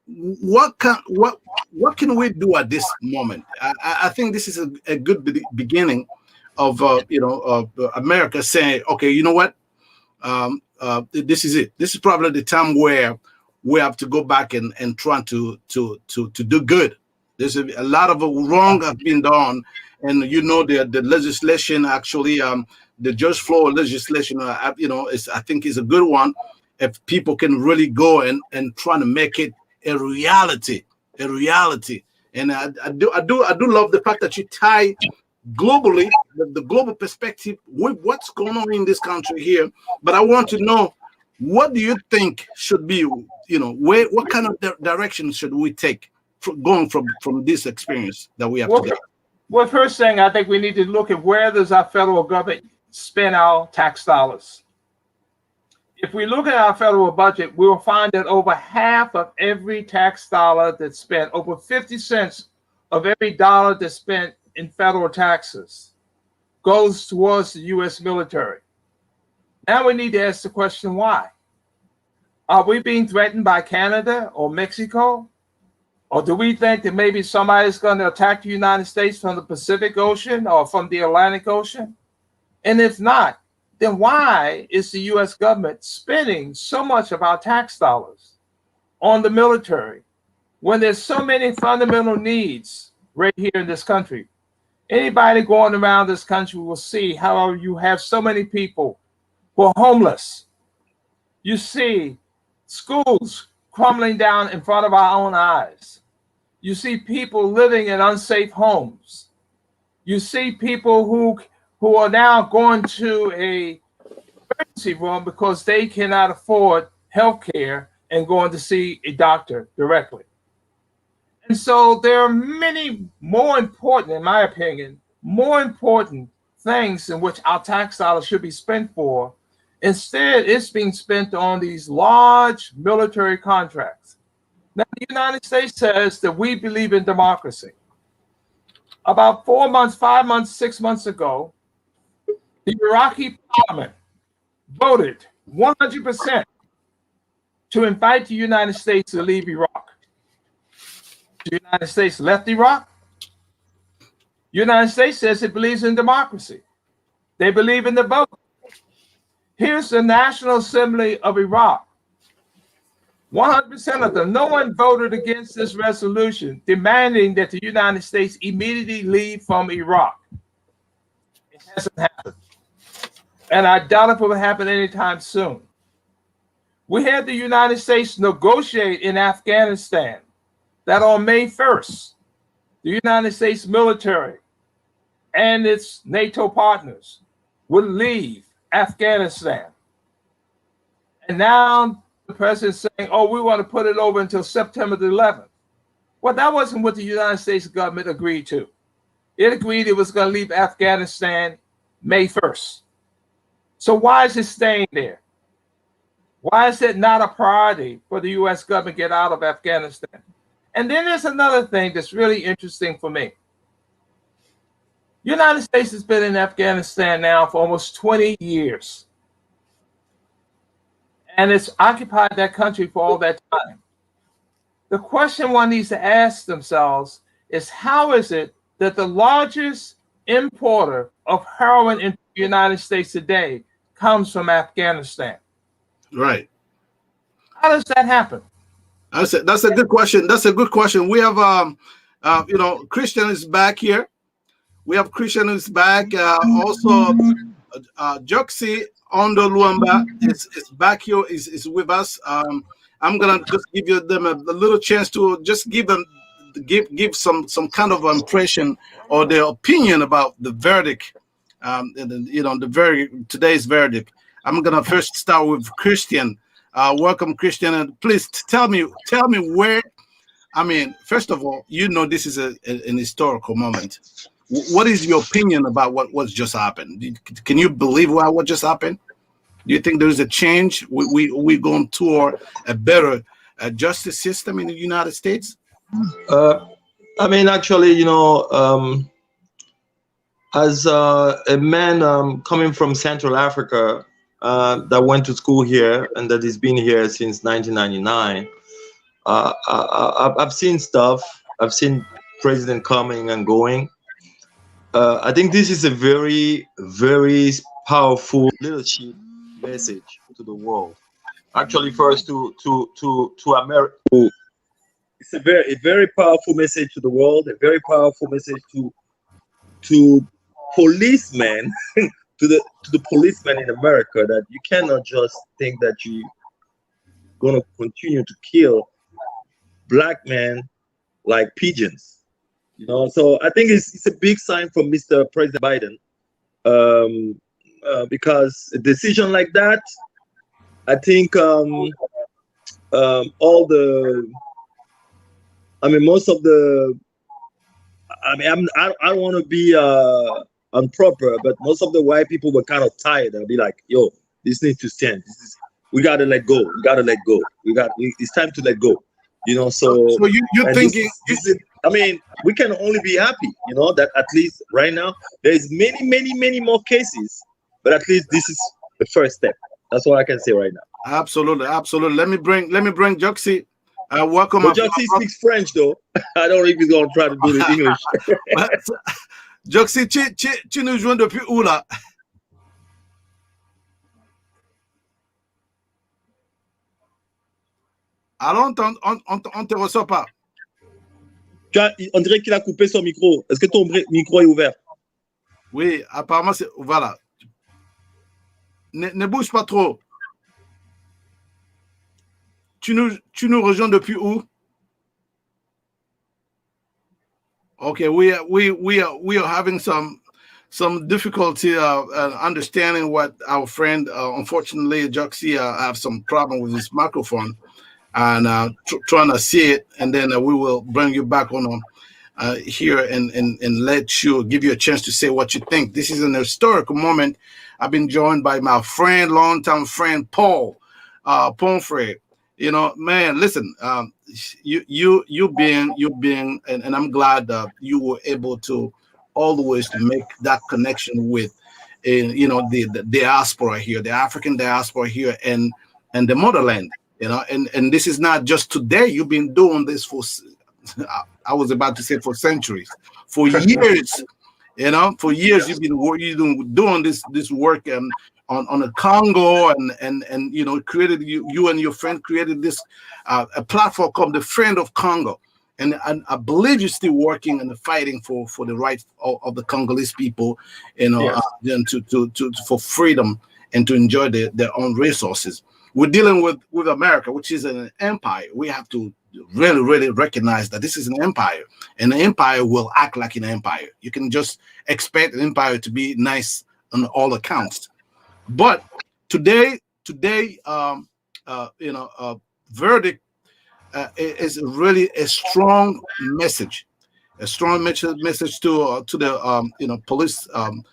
what can we do at this moment? I think this is a good beginning of America saying, okay, you know what, this is it. This is probably the time where we have to go back and try to do good. There's a lot of wrong has been done, and the legislation actually, the George Floyd legislation, I think is a good one. If people can really go and try to make it a reality, and I do love the fact that you tie globally the global perspective with what's going on in this country here. But I want to know, what do you think should be, what kind of direction should we take going from this experience that we have today? Well, first thing, I think we need to look at where does our federal government spend our tax dollars. If we look at our federal budget, we will find that over half of every tax dollar that's spent, over 50 cents of every dollar that's spent in federal taxes, goes towards the U.S. military. Now we need to ask the question, why? Are we being threatened by Canada or Mexico? Or do we think that maybe somebody's going to attack the United States from the Pacific Ocean or from the Atlantic Ocean? And if not, then why is the U.S. government spending so much of our tax dollars on the military when there's so many fundamental needs right here in this country? Anybody going around this country will see how you have so many people who are homeless. You see schools crumbling down in front of our own eyes. You see people living in unsafe homes. You see people who are now going to a emergency room because they cannot afford health care and going to see a doctor directly. And so there are many more important, in my opinion, more important things in which our tax dollars should be spent for. Instead, it's being spent on these large military contracts. Now, the United States says that we believe in democracy. About 4 months, 5 months, 6 months ago, the Iraqi parliament voted 100% to invite the United States to leave Iraq. The United States left Iraq. The United States says it believes in democracy. They believe in the vote. Here's the National Assembly of Iraq. 100% of them, no one voted against this resolution demanding that the United States immediately leave from Iraq. It hasn't happened. And I doubt if it will happen anytime soon. We had the United States negotiate in Afghanistan that on May 1st, the United States military and its NATO partners would leave Afghanistan. And now the president's saying, oh, we want to put it over until September the 11th. Well, that wasn't what the United States government agreed to. It agreed it was going to leave Afghanistan May 1st. So why is it staying there? Why is it not a priority for the U.S. government to get out of Afghanistan? And then there's another thing that's really interesting for me. United States has been in Afghanistan now for almost 20 years. And it's occupied that country for all that time. The question one needs to ask themselves is, how is it that the largest importer of heroin into the United States today comes from Afghanistan? Right. How does that happen? That's a good question. That's a good question. We have, you know, Christian is back here. We have Christian is back. Also, Joxy Ondo Luamba is back here, is with us. I'm gonna just give them a little chance to just give some kind of impression or their opinion about the verdict. You know, today's verdict. I'm gonna first start with Christian. Welcome, Christian, and please tell me where. I mean, first of all, you know, this is an historical moment. What is your opinion about what's just happened? Can you believe what just happened? Do you think there is a change? We going toward a better justice system in the United States? I mean, actually, you know, as a man coming from Central Africa that went to school here and that has been here since 1999, I've seen stuff. I've seen president coming and going. I think this is a very, very powerful leadership message to the world. Actually, first to America, it's a very powerful message to the world. A very powerful message to policemen, to the policemen in America, that you cannot just think that you're gonna continue to kill black men like pigeons. You know, so I think it's a big sign from Mr. President Biden, because a decision like that, I think most of the, I don't want to be improper, but most of the white people were kind of tired. They'll be like, yo, this needs to stand. We gotta let go. We gotta let go. It's time to let go. You know, so you're thinking. I mean, we can only be happy, you know, that at least right now there's many more cases, but at least this is the first step. That's what I can say right now. Absolutely. Let me bring Joxy. Welcome. But Joxy speaks French, though. I don't know if he's gonna try to do the English. Joxy, tu nous joins depuis où là? Alors, on te reçoit pas. On dirait qu'il a coupé son micro. Est-ce que ton micro est ouvert? Oui, apparemment, c'est... Voilà. Ne bouge pas trop. Tu nous rejoins depuis où? Okay, we are having some difficulty understanding what our friend, unfortunately, Joxy, have some problem with his microphone. And trying to see it, and then we will bring you back on here and give you a chance to say what you think. This is an historical moment. I've been joined by my friend, longtime friend, Paul Pomfrey. You know, man, listen, you being, and I'm glad that you were able to always make that connection with, you know, the diaspora here, the African diaspora here, and the motherland. You know, and this is not just today. You've been doing this for, I was about to say for centuries, for years. You know, for years you've been doing this work on the Congo, and you know, created you and your friend created this a platform called the Friend of Congo, and I believe you're still working and fighting for the rights of the Congolese people, you know, yes. to for freedom and to enjoy their own resources. We're dealing with America, which is an empire. We have to really recognize that this is an empire, and an empire will act like an empire. You can just expect an empire to be nice on all accounts. But today, you know, verdict is really a strong message, a strong message to the you know, policemen,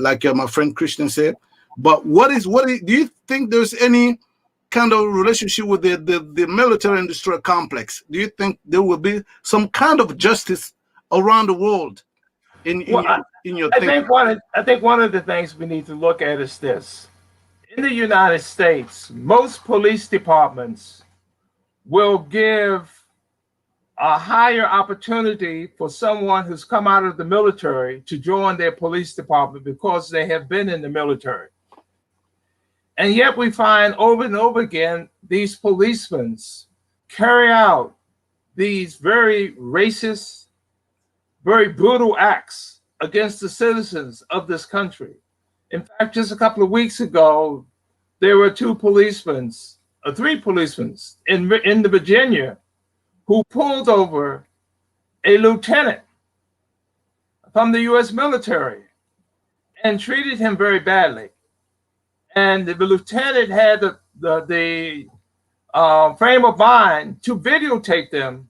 like my friend Christian said. But do you think there's any kind of relationship with the military industrial complex? Do you think there will be some kind of justice around the world in your thinking? I think one of the things we need to look at is this. In the United States, most police departments will give a higher opportunity for someone who's come out of the military to join their police department because they have been in the military. And yet we find over and over again, these policemen carry out these very racist, very brutal acts against the citizens of this country. In fact, just a couple of weeks ago, there were three policemen in Virginia who pulled over a lieutenant from the U.S. military and treated him very badly. And the lieutenant had the frame of mind to videotape them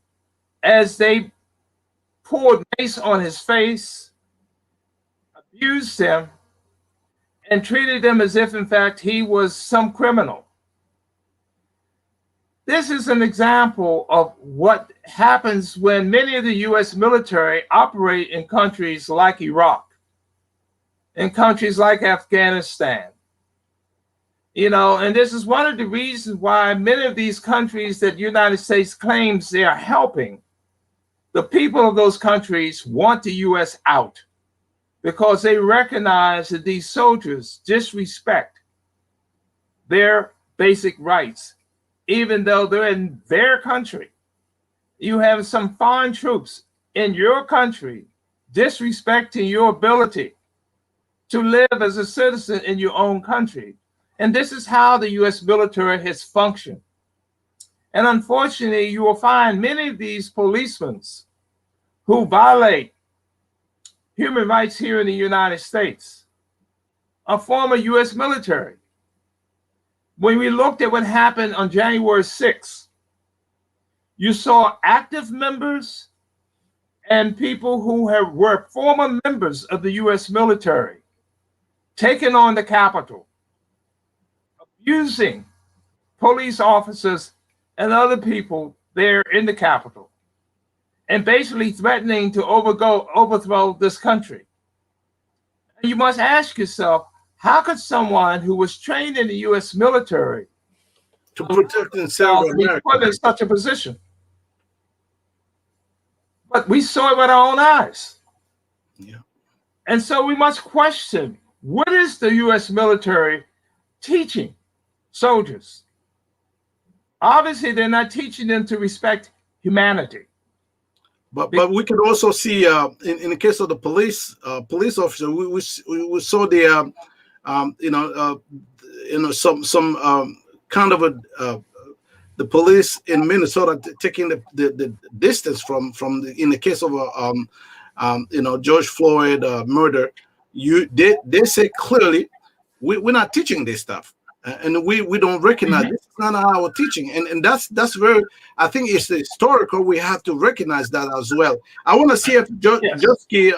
as they poured mace on his face, abused him, and treated him as if, in fact, he was some criminal. This is an example of what happens when many of the U.S. military operate in countries like Iraq, in countries like Afghanistan. You know, and this is one of the reasons why many of these countries that the United States claims they are helping, the people of those countries want the U.S. out because they recognize that these soldiers disrespect their basic rights, even though they're in their country. You have some foreign troops in your country disrespecting your ability to live as a citizen in your own country. And this is how the U.S. military has functioned. And unfortunately, you will find many of these policemen who violate human rights here in the United States are former U.S. military. When we looked at what happened on January 6th, you saw active members and people who were former members of the U.S. military taking on the Capitol, abusing police officers and other people there in the Capitol, and basically threatening to overthrow this country. And you must ask yourself, how could someone who was trained in the U.S. military to protect and serve be put in such a position? But we saw it with our own eyes. Yeah. And so we must question, what is the U.S. military teaching soldiers? Obviously, they're not teaching them to respect humanity. But we can also see in the case of the police officer, we saw the some kind of the police in Minnesota taking the distance from in the case of George Floyd murder. They say clearly we're not teaching this stuff. And we don't recognize this is not our teaching, and that's very. I think it's historical. We have to recognize that as well. I want to see if Joksy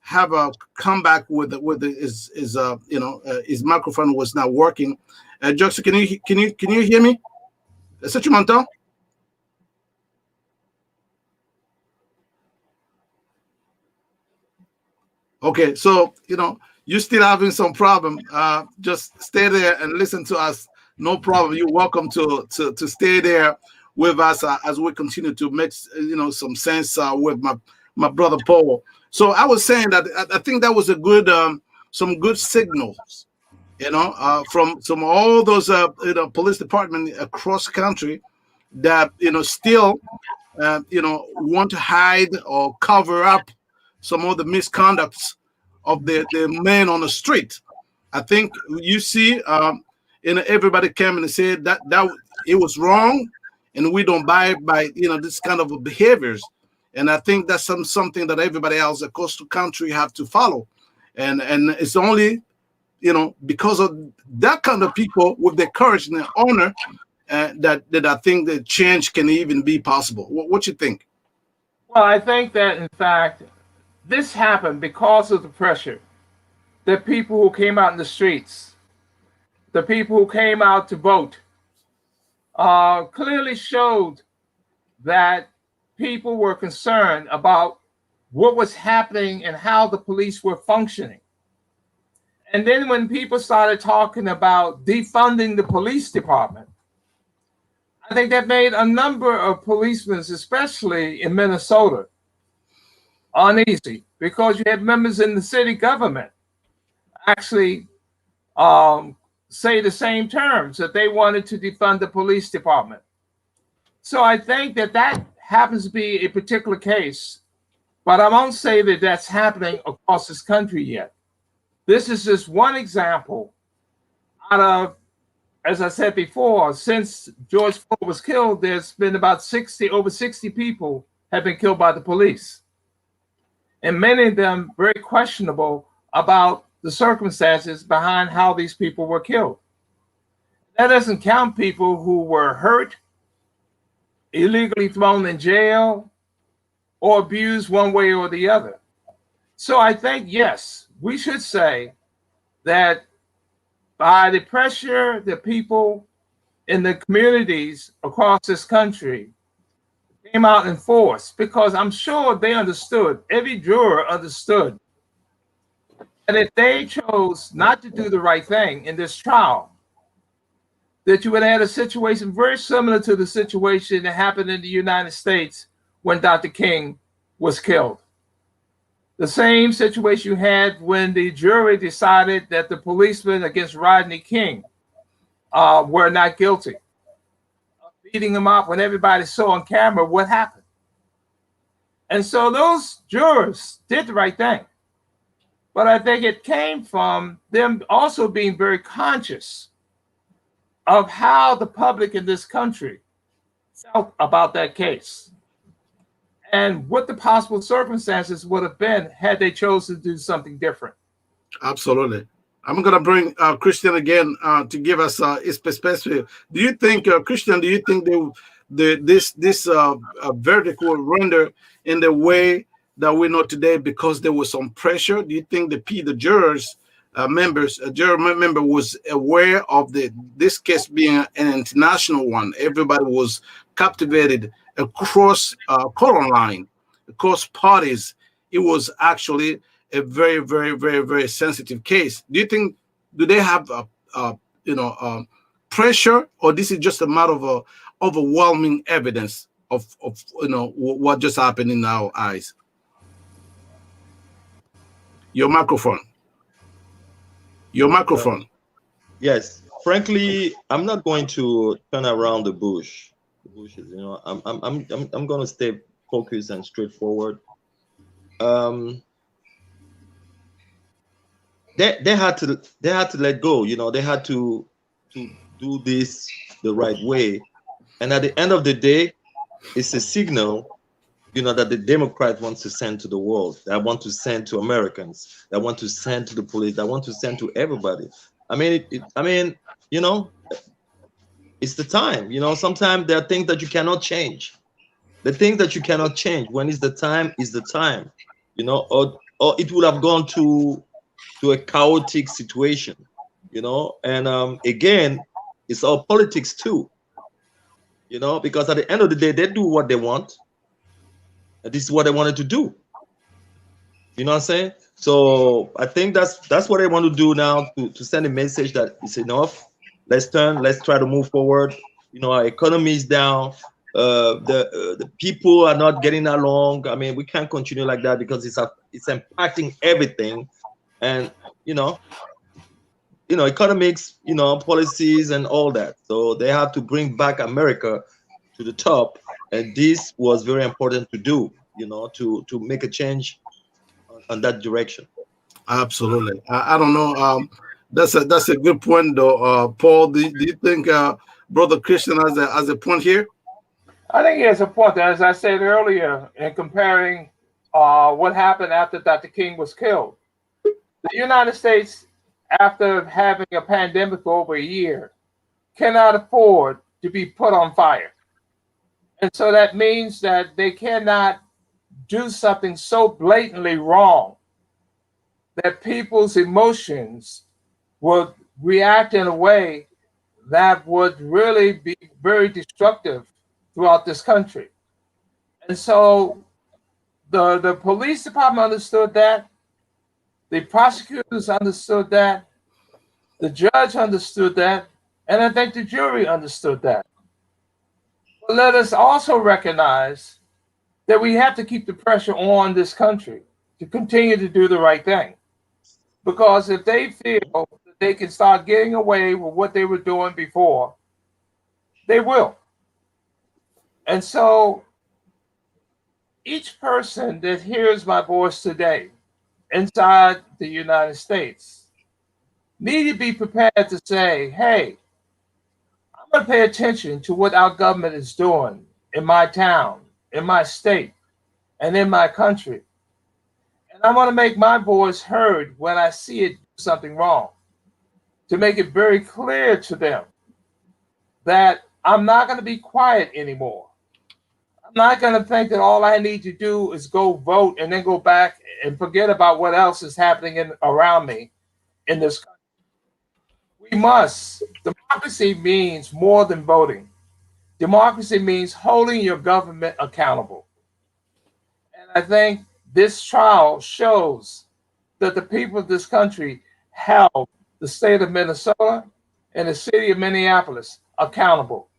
have a comeback with his microphone was not working. Joksy, can you hear me? Est-ce que tu m'entends? Okay, so you're still having some problem. Just stay there and listen to us. No problem. You're welcome to stay there with us as we continue to make some sense with my brother Paul. So I was saying that I think that was a good some good signals, from all those police departments across the country that still want to hide or cover up some of the misconducts of the men on the street. I think you see, everybody came and said that it was wrong, and we don't buy this kind of behaviors. And I think that's something that everybody else across the country have to follow. And it's only because of that kind of people with their courage and their honor that I think that change can even be possible. What you think? Well, I think that in fact, this happened because of the pressure. The people who came out in the streets, the people who came out to vote, clearly showed that people were concerned about what was happening and how the police were functioning. And then when people started talking about defunding the police department, I think that made a number of policemen, especially in Minnesota, uneasy, because you had members in the city government actually say the same terms, that they wanted to defund the police department. So I think that that happens to be a particular case, but I won't say that that's happening across this country yet. This is just one example out of, as I said before, since George Floyd was killed, there's been about over 60 people have been killed by the police. And many of them very questionable about the circumstances behind how these people were killed. That doesn't count people who were hurt, illegally thrown in jail, or abused one way or the other. So I think, yes, we should say that by the pressure that people in the communities across this country came out in force, because I'm sure they understood, every juror understood, that if they chose not to do the right thing in this trial, that you would have had a situation very similar to the situation that happened in the United States when Dr. King was killed. The same situation you had when the jury decided that the policemen against Rodney King were not guilty of beating him up, when everybody saw on camera what happened. And so those jurors did the right thing. But I think it came from them also being very conscious of how the public in this country felt about that case, and what the possible circumstances would have been had they chosen to do something different. Absolutely. I'm going to bring Christian again to give us his perspective. Do you think, Christian, do you think this verdict will render in the way that we know today because there was some pressure? Do you think the jurors a juror member was aware of this case being an international one? Everybody was captivated across color line, across parties. It was actually a very, very, very, very sensitive case. Do you think, do they have pressure, or this is just a matter of overwhelming evidence of what just happened in our eyes? Your microphone. Yes, frankly, I'm not going to turn around the bushes. I'm going to stay focused and straightforward. They had to let go. They had to do this the right way. And at the end of the day, it's a signal, that the Democrat wants to send to the world, that want to send to Americans, that want to send to the police, that want to send to everybody. I mean, it's the time. Sometimes there are things that you cannot change. The things that you cannot change, when it's the time, is the time. Or it would have gone to a chaotic situation. And again, it's all politics too. Because at the end of the day, they do what they want. And this is what they wanted to do. You know what I'm saying? So I think that's what they want to do now, to send a message that it's enough. Let's try to move forward. Our economy is down. The people are not getting along. I mean, we can't continue like that, because it's impacting everything. And economics, policies and all that. So they have to bring back America to the top. And this was very important to do, to make a change on that direction. Absolutely. I don't know. That's a good point, though. Paul, do you think Brother Christian has a point here? I think he has a point. As I said earlier, in comparing what happened after Dr. King was killed, the United States, after having a pandemic for over a year, cannot afford to be put on fire. And so that means that they cannot do something so blatantly wrong that people's emotions would react in a way that would really be very destructive throughout this country. And so the police department understood that, the prosecutors understood that, the judge understood that, and I think the jury understood that. But let us also recognize that we have to keep the pressure on this country to continue to do the right thing. Because if they feel that they can start getting away with what they were doing before, they will. And so each person that hears my voice today inside the United States need to be prepared to say, hey, I'm going to pay attention to what our government is doing in my town, in my state, and in my country. And I want to make my voice heard when I see it do something wrong, to make it very clear to them that I'm not going to be quiet anymore. I'm not going to think that all I need to do is go vote and then go back and forget about what else is happening around me in this country. We must. Democracy means more than voting. Democracy means holding your government accountable. And I think this trial shows that the people of this country held the state of Minnesota and the city of Minneapolis accountable.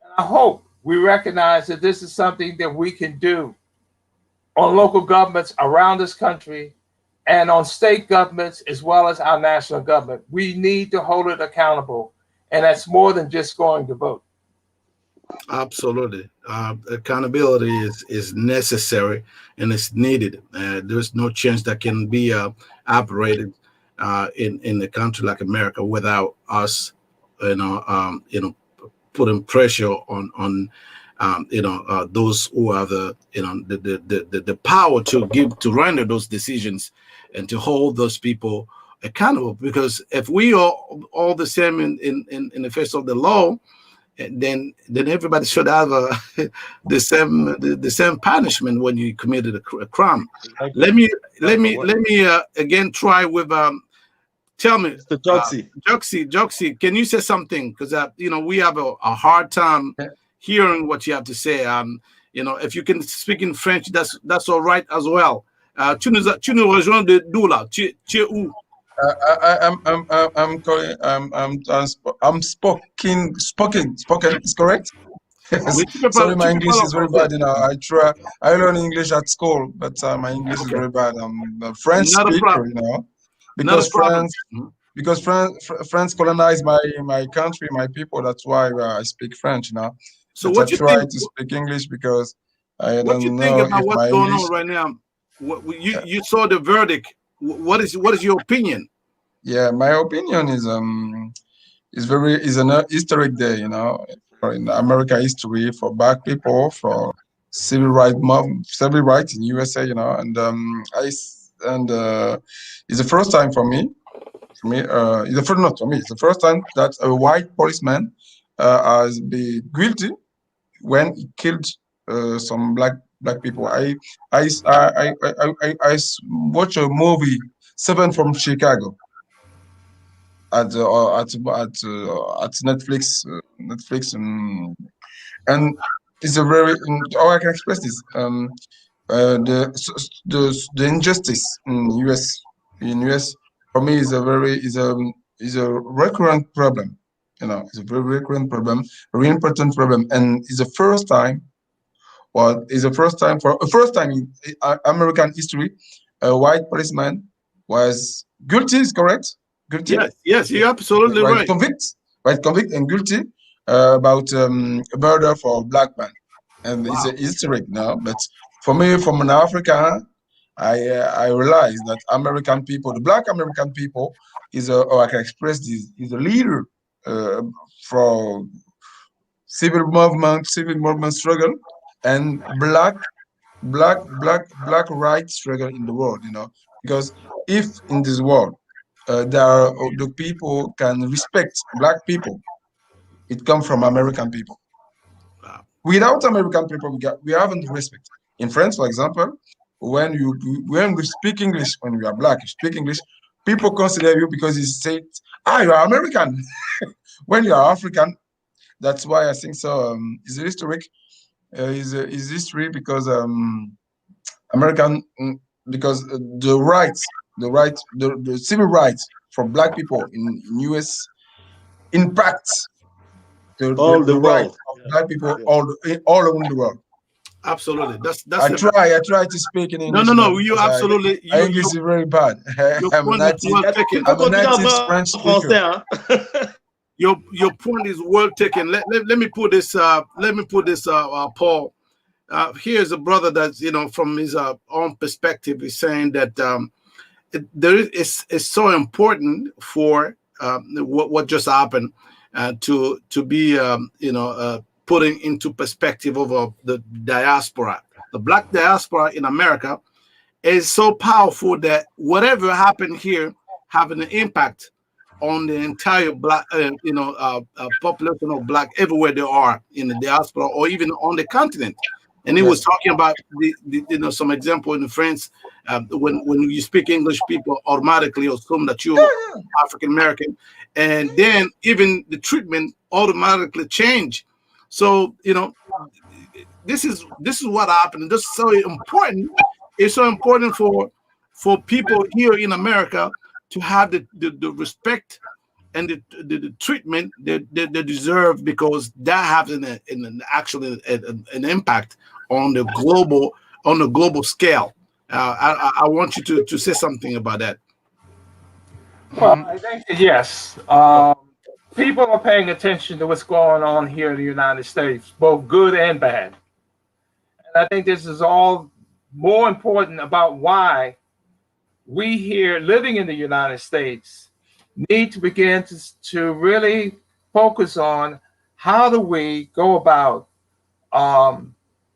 And I hope we recognize that this is something that we can do on local governments around this country and on state governments as well as our national government. We need to hold it accountable, and that's more than just going to vote. Absolutely. Accountability is necessary and it's needed. There's no change that can be operated in a country like America without us, putting pressure on those who have the power to render those decisions and to hold those people accountable. Because if we are all the same in the face of the law, then everybody should have the same punishment when you committed a crime. Let me again try with tell me, Mr. Joxy, can you say something? Because we have a hard time hearing what you have to say. If you can speak in French, that's all right as well. Tu nous rejoins de d'où là? Tu es où? I'm spoken. Is correct? Sorry, my English is very bad. I learn English at school, but my English is very bad. I'm a French speaker, because France colonized my country, my people. That's why I speak French now. So but what I try to speak English because I don't know if what's my going English. on right now? You saw the verdict. What is your opinion? Yeah, my opinion is an historic day, in America history for Black people, for civil rights in USA, and it's the first time for me. It's the first, not for me. It's the first time that a white policeman has been guilty when he killed some black people. I watched a movie, Seven from Chicago, at Netflix, and it's a very how I can express this the injustice in US for me is a recurrent problem. It's a very recurrent problem, a really important problem, and it's the first time. Well, it's the first time in American history, a white policeman was guilty. Is correct? Guilty. Yes, you're absolutely right. Convict and guilty about murder for a black man, and it's a historic now. But for me, from an African, I realize that American people, the black American people, I can express this, is a leader for civil movement struggle, and black rights struggle in the world. Because if in this world the people can respect black people, It comes from American people. Wow. Without American people, we haven't respect. In France, for example, when we speak English, when we are black, you speak English, people consider you because you say, you are American. When you are African, that's why I think so. Is historic? Is history because American because the civil rights for black people in US impacts the right world. of black people all around the world. Absolutely. That's I try to speak in English. No, you absolutely. English is very bad. I'm a native French speaker. Your point is well taken. Let me put this. Paul. Here's a brother that's from his own perspective is saying that it's so important for what just happened to be putting into perspective of the diaspora. The black diaspora in America is so powerful that whatever happened here having an impact on the entire black, population of black everywhere they are in the diaspora or even on the continent. And he was talking about some example in France. When you speak English, people automatically assume that you're African American, and then even the treatment automatically change. So this is what happened. This is so important. It's so important for people here in America to have the respect and the treatment that they deserve, because that has actually an impact on the global scale. I want you to say something about that. Well, I think that yes, people are paying attention to what's going on here in the United States, both good and bad. And I think this is all more important about why we here living in the United States need to begin to really focus on how do we go about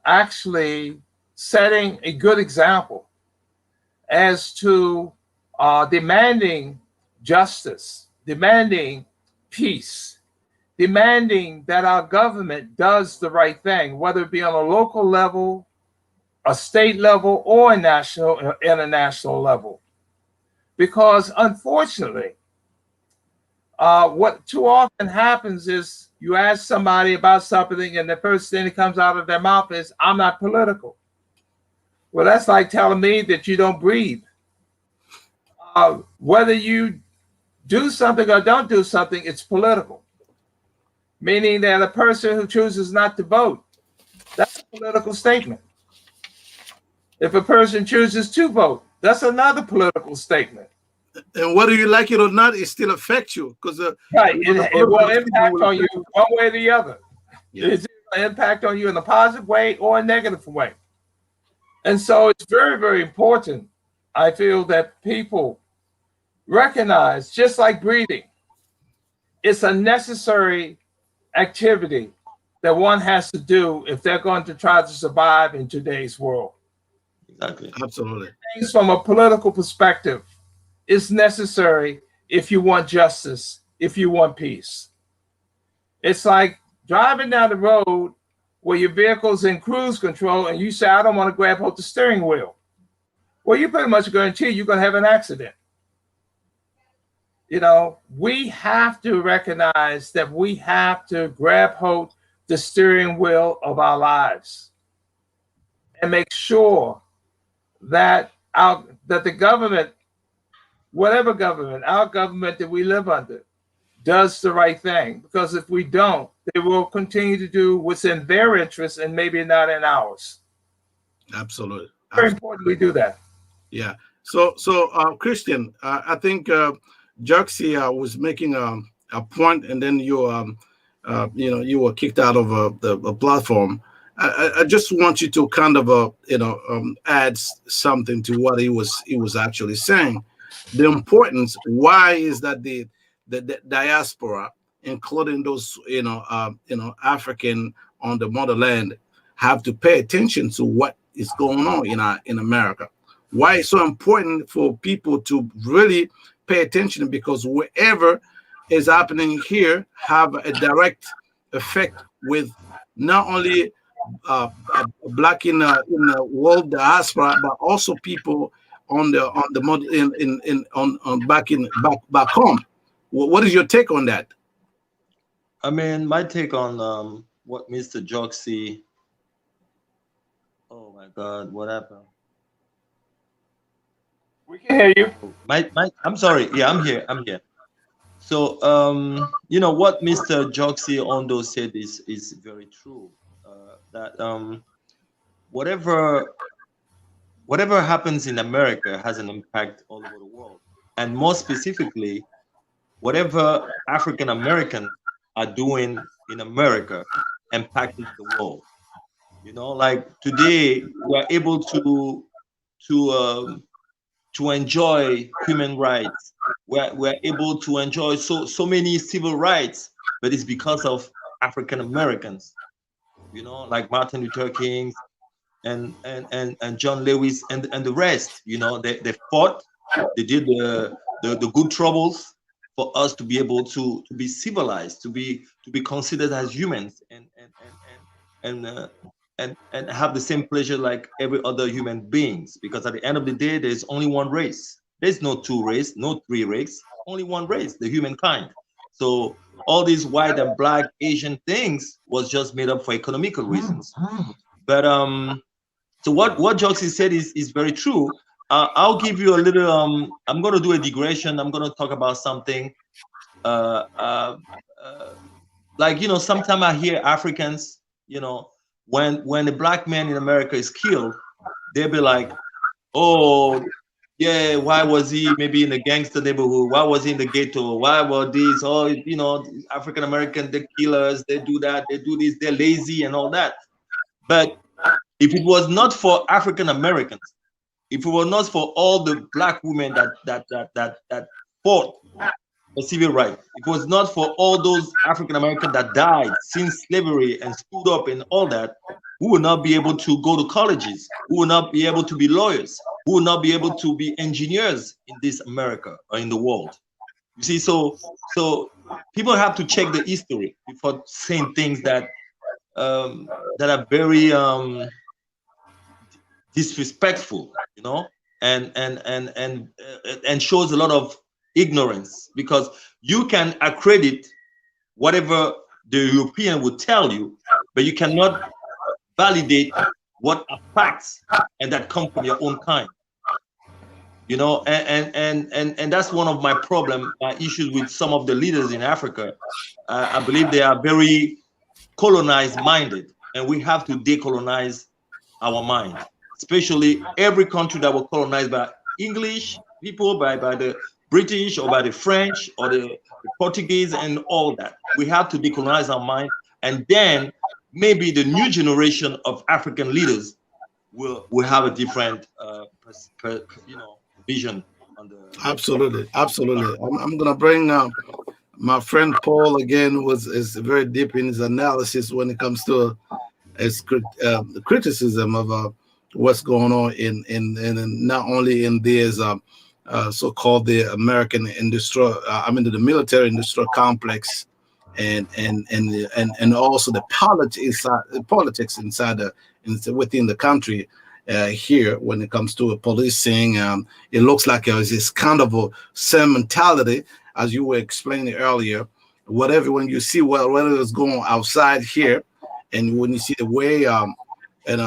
actually setting a good example as to demanding justice, demanding peace, demanding that our government does the right thing, whether it be on a local level, a state level, or a national or international level. Because unfortunately, what too often happens is you ask somebody about something and the first thing that comes out of their mouth is, I'm not political. Well, that's like telling me that you don't breathe. Whether you do something or don't do something, it's political. Meaning that a person who chooses not to vote, that's a political statement. If a person chooses to vote, that's another political statement. And whether you like it or not, it still affects you, because right, it will impact on you one way or the other. Yeah. It's going to impact on you in a positive way or a negative way. And so it's very, very important, I feel, that people recognize, just like breathing, it's a necessary activity that one has to do if they're going to try to survive in today's world. Exactly. Absolutely. Things from a political perspective is necessary if you want justice, if you want peace. It's like driving down the road where your vehicle's in cruise control and you say, I don't want to grab hold the steering wheel. Well, you pretty much guarantee you're going to have an accident. We have to recognize that we have to grab hold the steering wheel of our lives and make sure that the government, whatever government, our government that we live under, does the right thing. Because if we don't, they will continue to do what's in their interest and maybe not in ours. Absolutely. Very important we do that. Yeah. So Christian, I think Juxi was making a point, and then you were kicked out of the platform. I just want you to kind of add something to what he was actually saying. The importance. Why is that the diaspora, including those African on the motherland, have to pay attention to what is going on in America? Why it's so important for people to really pay attention? Because whatever is happening here have a direct affect with not only black in the world diaspora, but also people on back home. What is your take on that? I mean, my take on what Mr. Joxy. Oh my God, what happened? We can hear you. I'm sorry. Yeah, I'm here. So, you know, what Mr. Joxy Ondo said is very true. That whatever happens in America has an impact all over the world, and more specifically, whatever African Americans are doing in America impacts the world. You know, like today we're able to enjoy human rights. We're able to enjoy so many civil rights, but it's because of African Americans. You know, like Martin Luther King and John Lewis and the rest. You know, they fought, they did the good troubles for us to be able to be civilized, to be considered as humans and have the same pleasure like every other human beings. Because at the end of the day, there's only one race. There's no two race, no three race, only one race, the humankind. So all these white and black, Asian things was just made up for economical reasons. But so what Joxy said is very true. I'll give you a little. I'm going to do a digression. I'm going to talk about something. Like, you know, sometimes I hear Africans, you know, when a black man in America is killed, they'll be like, oh, yeah, why was he maybe in a gangster neighborhood? Why was he in the ghetto? Why were these? Oh, you know, African American, they're killers. They do that. They do this. They're lazy and all that. But if it was not for African Americans, if it were not for all the black women that fought for civil rights, it was not for all those African Americans that died since slavery and stood up and all that, we would not be able to go to colleges. We would not be able to be lawyers. We would not be able to be engineers in this America or in the world. You see, so people have to check the history before saying things that that are very disrespectful, you know, and shows a lot of ignorance, because you can accredit whatever the European would tell you, but you cannot validate what are facts and that come from your own kind. You know, and that's one of my issues with some of the leaders in Africa. I believe they are very colonized minded, and we have to decolonize our mind. Especially every country that was colonized by English people, by the British or by the French or the Portuguese and all that. We have to decolonize our mind, and then maybe the new generation of African leaders will have a different vision on the. Absolutely. I'm gonna bring my friend Paul again, is very deep in his analysis when it comes to the criticism of what's going on in not only in this so-called the American industrial, the military industrial complex, and also the politics inside within the country. Here, when it comes to policing, it looks like there's this kind of a same mentality as you were explaining earlier. When you see whatever is going outside here, and when you see the way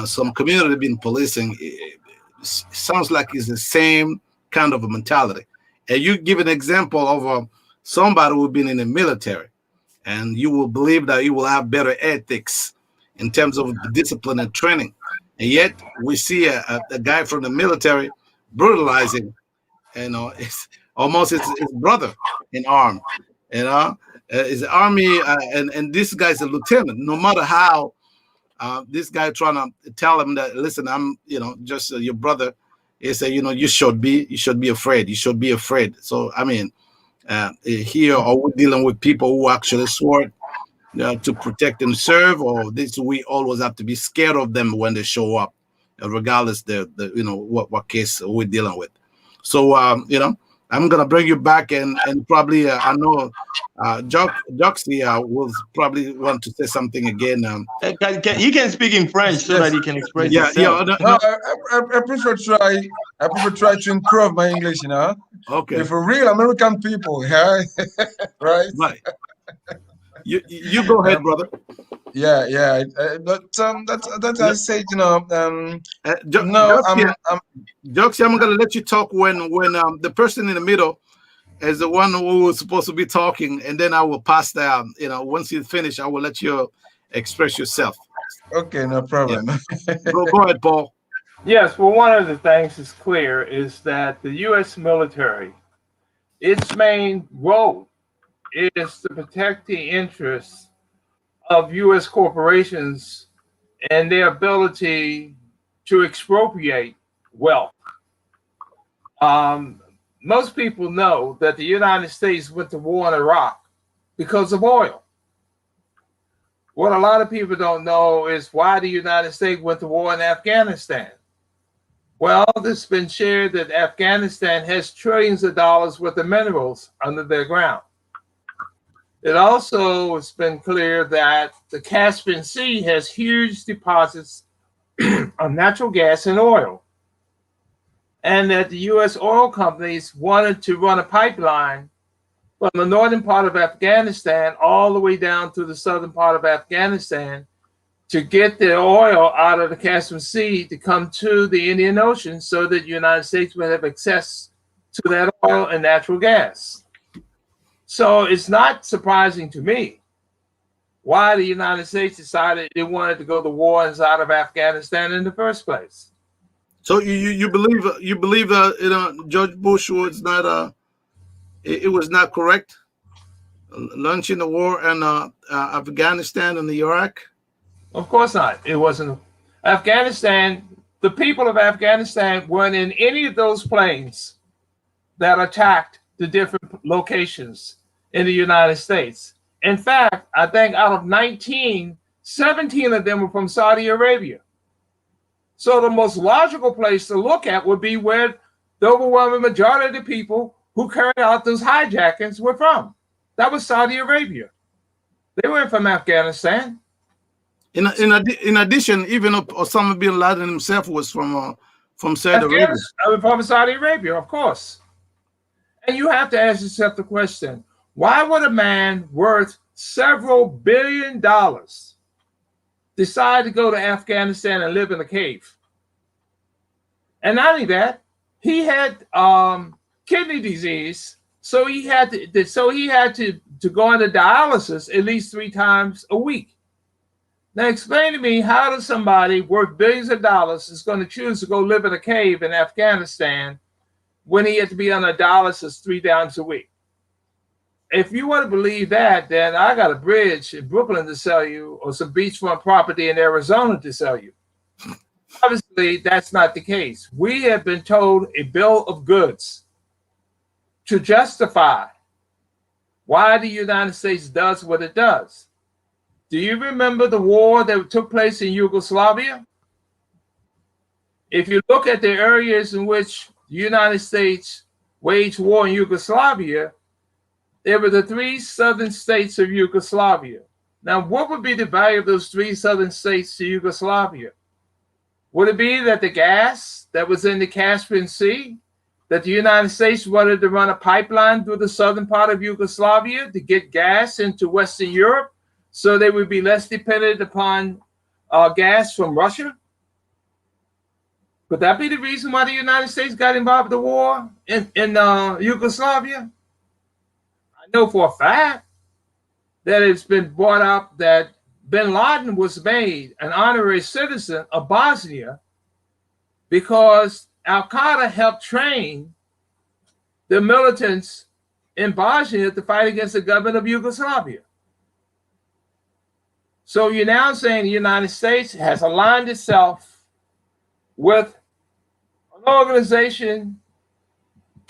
some community been policing, it sounds like it's the same kind of a mentality. And you give an example of somebody who's been in the military, and you will believe that you will have better ethics in terms of discipline and training. And yet we see a guy from the military brutalizing, it's almost his brother in arm, his army, and this guy's a lieutenant. No matter how this guy trying to tell him that, listen, I'm, just your brother. He said, you should be afraid. You should be afraid. So here are we dealing with people who actually swore to protect and serve, or we always have to be scared of them when they show up, regardless what case we're dealing with. So I'm gonna bring you back, and probably I know Joxy will probably want to say something again. You can speak in French so that you can express Yeah, yourself. yeah. No, I prefer try to improve my English, you know. Okay. For real American people, yeah, right. Right. You go ahead, brother. Yeah. But that's I said, you know. No, Joxy, I'm gonna let you talk when the person in the middle is the one who was supposed to be talking, and then I will pass down. You know, once you finish, I will let you express yourself. Okay, no problem. Yeah. Go ahead, Paul. Yes, well, one of the things that's clear is that the U.S. military, its main role is to protect the interests of U.S. corporations and their ability to expropriate wealth. Most people know that the United States went to war in Iraq because of oil. What a lot of people don't know is why the United States went to war in Afghanistan. Well, it's been shared that Afghanistan has trillions of dollars worth of minerals under their ground. It also has been clear that the Caspian Sea has huge deposits of natural gas and oil, and that the U.S. oil companies wanted to run a pipeline from the northern part of Afghanistan all the way down to the southern part of Afghanistan to get the oil out of the Caspian Sea to come to the Indian Ocean so that the United States would have access to that oil and natural gas. So it's not surprising to me why the United States decided it wanted to go to war inside of Afghanistan in the first place. So you believe George Bush was not it was not correct launching the war in Afghanistan and Iraq? Of course not. It wasn't. Afghanistan, the people of Afghanistan weren't in any of those planes that attacked the different locations in the United States. In fact, I think out of 19, 17 of them were from Saudi Arabia. So the most logical place to look at would be where the overwhelming majority of the people who carried out those hijackings were from. That was Saudi Arabia. They weren't from Afghanistan. In addition, even Osama bin Laden himself was from Saudi Arabia. From Saudi Arabia, of course. And you have to ask yourself the question, why would a man worth several $1 billion decide to go to Afghanistan and live in a cave? And not only that, he had kidney disease, so he had to go into dialysis at least 3 times a week. Now explain to me, how does somebody worth billions of dollars is going to choose to go live in a cave in Afghanistan when he had to be on a dialysis 3 times a week? If you want to believe that, then I got a bridge in Brooklyn to sell you, or some beachfront property in Arizona to sell you. Obviously, that's not the case. We have been told a bill of goods to justify why the United States does what it does. Do you remember the war that took place in Yugoslavia? If you look at the areas in which the United States waged war in Yugoslavia, there were the 3 southern states of Yugoslavia. Now, what would be the value of those 3 southern states to Yugoslavia? Would it be that the gas that was in the Caspian Sea, that the United States wanted to run a pipeline through the southern part of Yugoslavia to get gas into Western Europe so they would be less dependent upon gas from Russia? Could that be the reason why the United States got involved in the war in Yugoslavia? I know for a fact that it's been brought up that bin Laden was made an honorary citizen of Bosnia because Al-Qaeda helped train the militants in Bosnia to fight against the government of Yugoslavia. So you're now saying the United States has aligned itself with an organization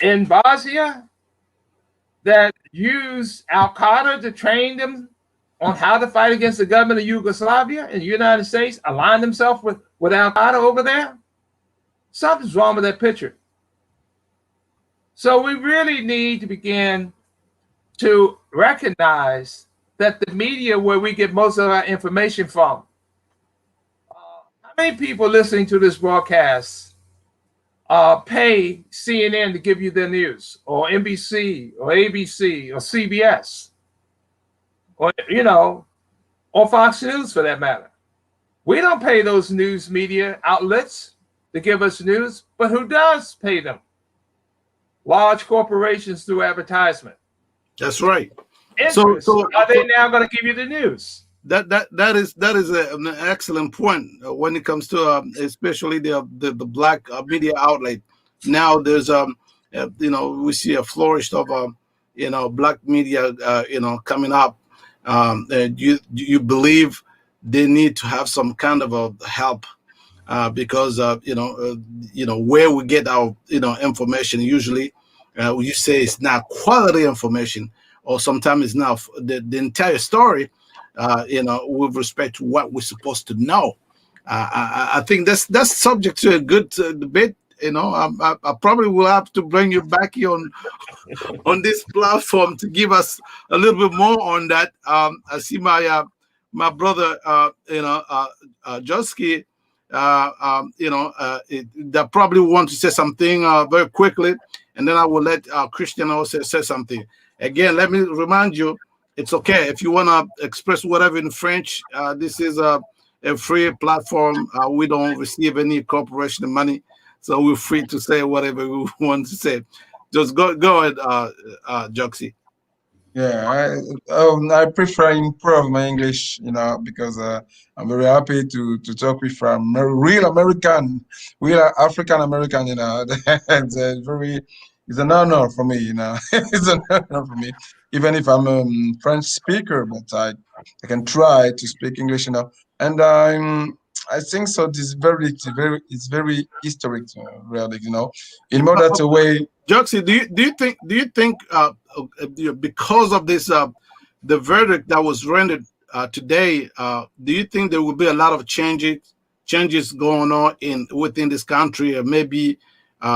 in Bosnia that used Al-Qaeda to train them on how to fight against the government of Yugoslavia, and the United States aligned themselves with Al-Qaeda over there? Something's wrong with that picture. So we really need to begin to recognize that the media, where we get most of our information from, how many people listening to this broadcast pay CNN to give you their news, or NBC, or ABC, or CBS, or, you know, or Fox News for that matter? We don't pay those news media outlets to give us news, but who does pay them? Large corporations through advertisement. That's right. Interest. So are they now going to give you the news? That is an excellent point when it comes to especially the black media outlet. Now there's you know, we see a flourish of you know, black media you know, coming up. You believe they need to have some kind of a help because you know, where we get our, you know, information, usually you say it's not quality information, or sometimes it's not the entire story, you know, with respect to what we're supposed to know. I think that's subject to a good debate. You know, I probably will have to bring you back here on this platform to give us a little bit more on that. I see my brother, you know, Joski, you know, that probably want to say something very quickly, and then I will let Christian also say something. Again, let me remind you, it's okay if you want to express whatever in French. This is a free platform. We don't receive any corporation money, so we're free to say whatever we want to say. Just go ahead, Joxy. Yeah, I prefer improve my English, you know, because I'm very happy to talk with real American, real African American, you know. It's an honor for me, you know. It's an honor for me, even if I'm a French speaker, but I can try to speak English, you know. And I think so. It's very historic, really, you know. In more that way. Joxy, do you think because of this the verdict that was rendered today, do you think there will be a lot of changes going on within this country, or maybe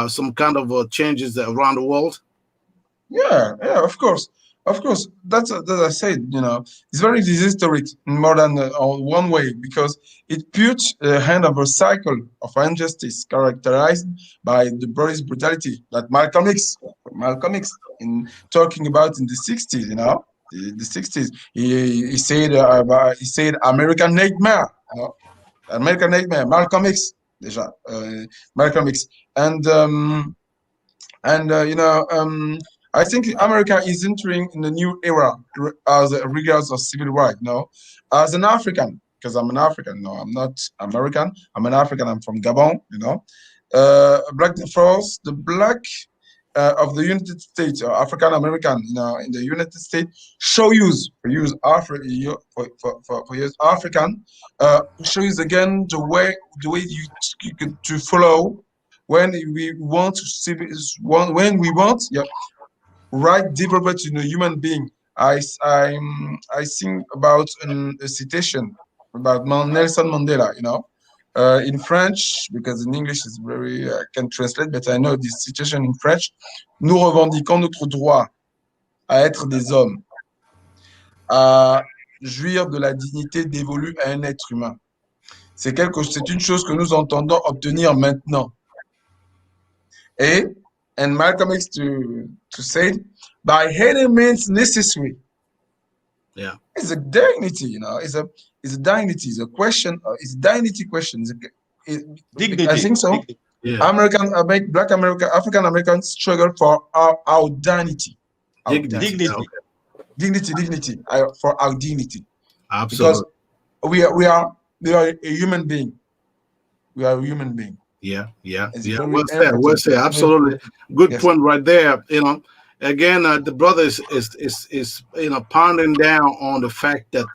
some kind of changes around the world? Yeah, of course. That's as I said, you know, it's very historic in more than one way, because it puts a hand of a cycle of injustice characterized by the police brutality that Malcolm X in talking about in the 60s, you know, the 60s. He said American nightmare, you know, American nightmare. Malcolm X, déjà, Malcolm X, and you know. I think America is entering in a new era as regards of civil rights. No, as an African, because I'm an African. No, I'm not American. I'm an African. I'm from Gabon. You know, black France, the black of the United States, or African American. You know, in the United States, show use African. Show use again the way you could to follow when we want to see when we want. Yeah. Right development in a human being. I think about a citation about Nelson Mandela, you know, in French, because in English it's very, I can translate, but I know this citation in French. Nous revendiquons notre droit à être des hommes, à jouir de la dignité dévolue à un être humain. C'est une chose que nous entendons obtenir maintenant. And Malcolm X to say, by any means necessary. Yeah, it's a dignity, you know. It's a dignity. It's a question. It's a dignity question. Dignity. I think so. Yeah. Black American, African Americans struggle for our dignity. Dignity. Dignity. For our dignity. Absolutely. Because we are a human being. We are a human being. Yeah. Well said. Absolutely. Good point right there. You know, again, the brother is you know, pounding down on the fact that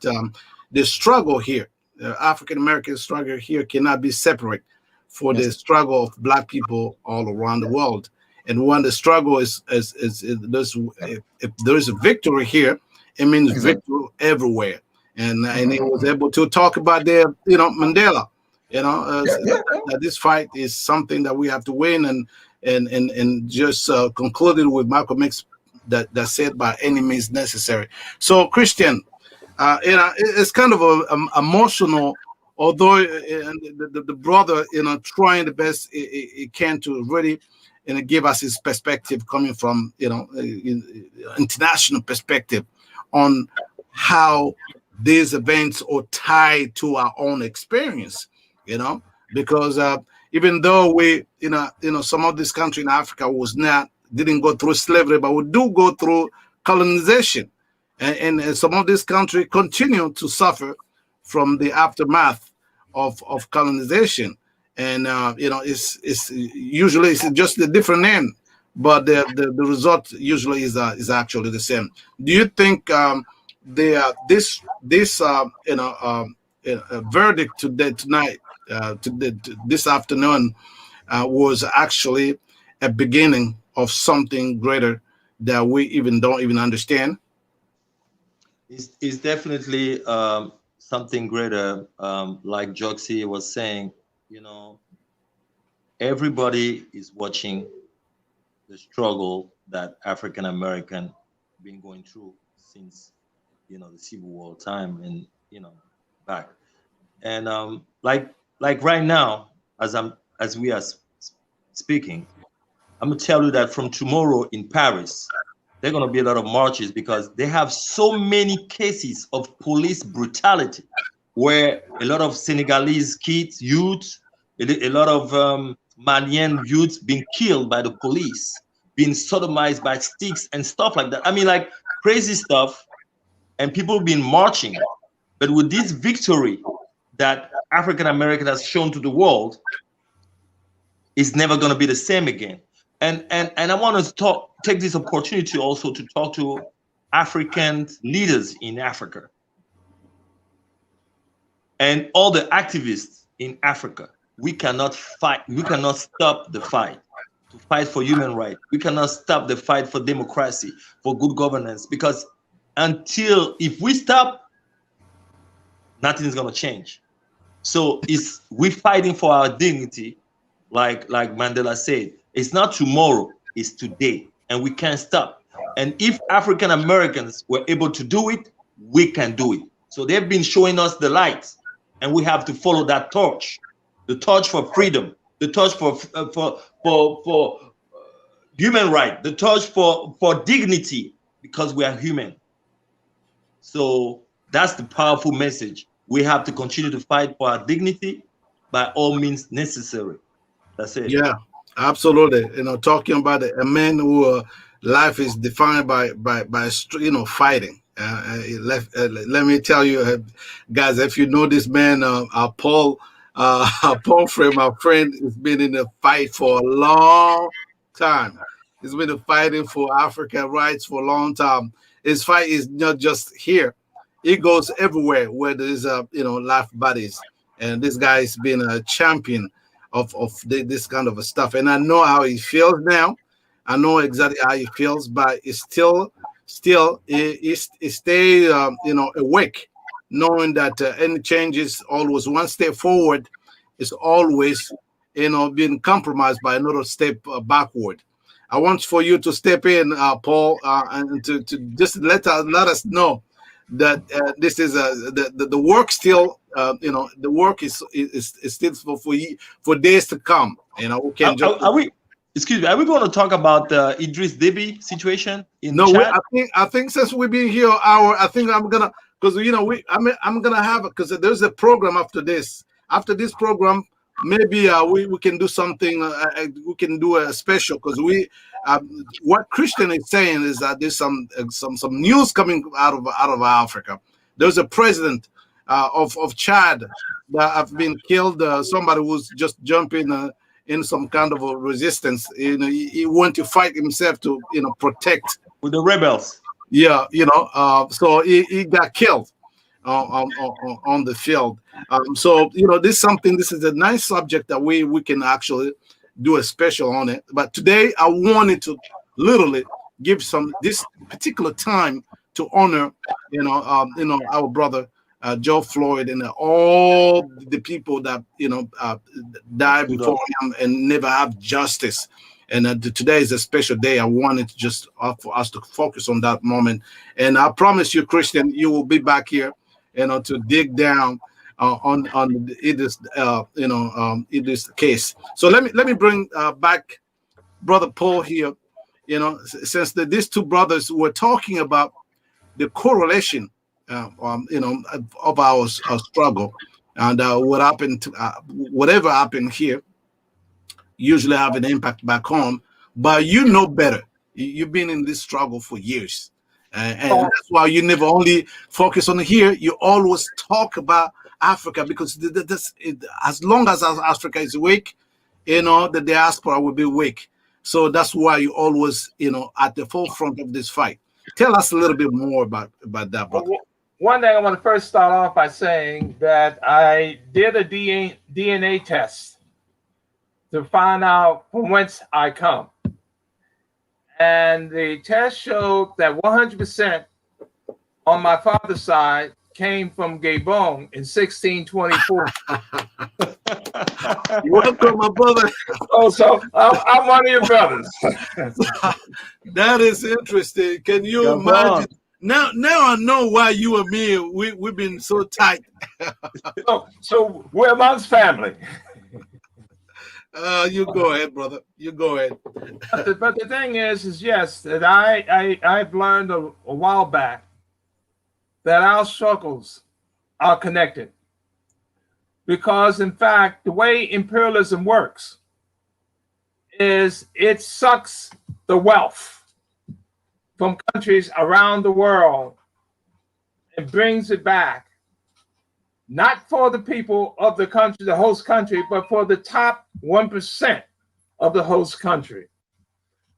the struggle here, the African American struggle here, cannot be separate for the struggle of black people all around the world. And when the struggle is if there is a victory here, it means victory everywhere. And he was able to talk about the, you know, Mandela. You know, that this fight is something that we have to win, and just concluded with Malcolm X that said by any means necessary. So Christian, it's kind of a emotional, although the brother, trying the best he can to really, give us his perspective coming from, international perspective on how these events are tied to our own experience, because even though we, some of this country in Africa didn't go through slavery, but we do go through colonization. And some of this country continue to suffer from the aftermath of colonization. And, it's usually it's just a different name, but the result usually is actually the same. Do you think this verdict tonight, this afternoon, was actually a beginning of something greater that we don't even understand? It's definitely something greater. Like Joxy was saying, everybody is watching the struggle that African American been going through since the Civil War time and back. And like right now, as we are speaking, I'm gonna tell you that from tomorrow in Paris, there are gonna be a lot of marches because they have so many cases of police brutality, where a lot of Senegalese kids, youth, a lot of Malian youths being killed by the police, being sodomized by sticks and stuff like that. I mean, like crazy stuff, and people been marching. But with this victory that African American has shown to the world, it's never going to be the same again. And I want to take this opportunity also to talk to African leaders in Africa and all the activists in Africa. We cannot fight. We cannot stop the fight to fight for human rights. We cannot stop the fight for democracy, for good governance, because if we stop, nothing is going to change. So we're fighting for our dignity, like Mandela said. It's not tomorrow, it's today, and we can't stop. And if African Americans were able to do it, we can do it. So they've been showing us the light, and we have to follow that torch, the torch for freedom, the torch for human rights, the torch for dignity, because we are human. So that's the powerful message. We have to continue to fight for our dignity by all means necessary. That's it. Yeah, absolutely. Talking about a man who life is defined by fighting. Let me tell you, guys, if you know this man, Paul Frey, my friend, has been in a fight for a long time. He's been fighting for African rights for a long time. His fight is not just here. He goes everywhere where there's life bodies. And this guy has been a champion of this kind of stuff. And I know how he feels now. I know exactly how he feels, but it's still he stay awake, knowing that any changes always one step forward is always being compromised by another step backward. I want for you to step in, Paul, and to just let us know that this is the work still. The work is still for days to come. We can excuse me, are we going to talk about the Idris Deby situation in chat? I think since we've been here an hour, I think I'm gonna, because I'm gonna have, because there's a program after this. After this program, maybe we can do something. We can do a special, because what Christian is saying is that there's some news coming out of Africa. There's a president of Chad that have been killed. Somebody who's just jumping in some kind of a resistance. He wanted to fight himself to protect with the rebels. Yeah, so he got killed on the field. So this is a nice subject that we can actually do a special on it. But today I wanted to literally give this particular time to honor our brother George Floyd and all the people that died before him and never have justice. And today is a special day. I wanted to just for us to focus on that moment. And I promise you, Christian, you will be back here, to dig down on this this case. So let me bring back Brother Paul here. Since these two brothers were talking about the correlation, of our struggle, and what happened, whatever happened here, usually have an impact back home. But you know better. You've been in this struggle for years, and that's why you never only focus on here. You always talk about Africa, because as long as Africa is weak, the diaspora will be weak. So that's why you always, at the forefront of this fight. Tell us a little bit more about that, brother. One thing I want to first start off by saying that I did a DNA test to find out from whence I come. And the test showed that 100% on my father's side came from Gabon in 1624. You're welcome, my brother. Oh, so I'm one of your brothers. That is interesting. Can you imagine? Now I know why you and me, we've been so tight. so we're amongst family. You go ahead, brother. You go ahead. But the thing is yes, that I've learned a while back that our struggles are connected. Because in fact, the way imperialism works is it sucks the wealth from countries around the world and brings it back, not for the people of the country, the host country, but for the top 1% of the host country.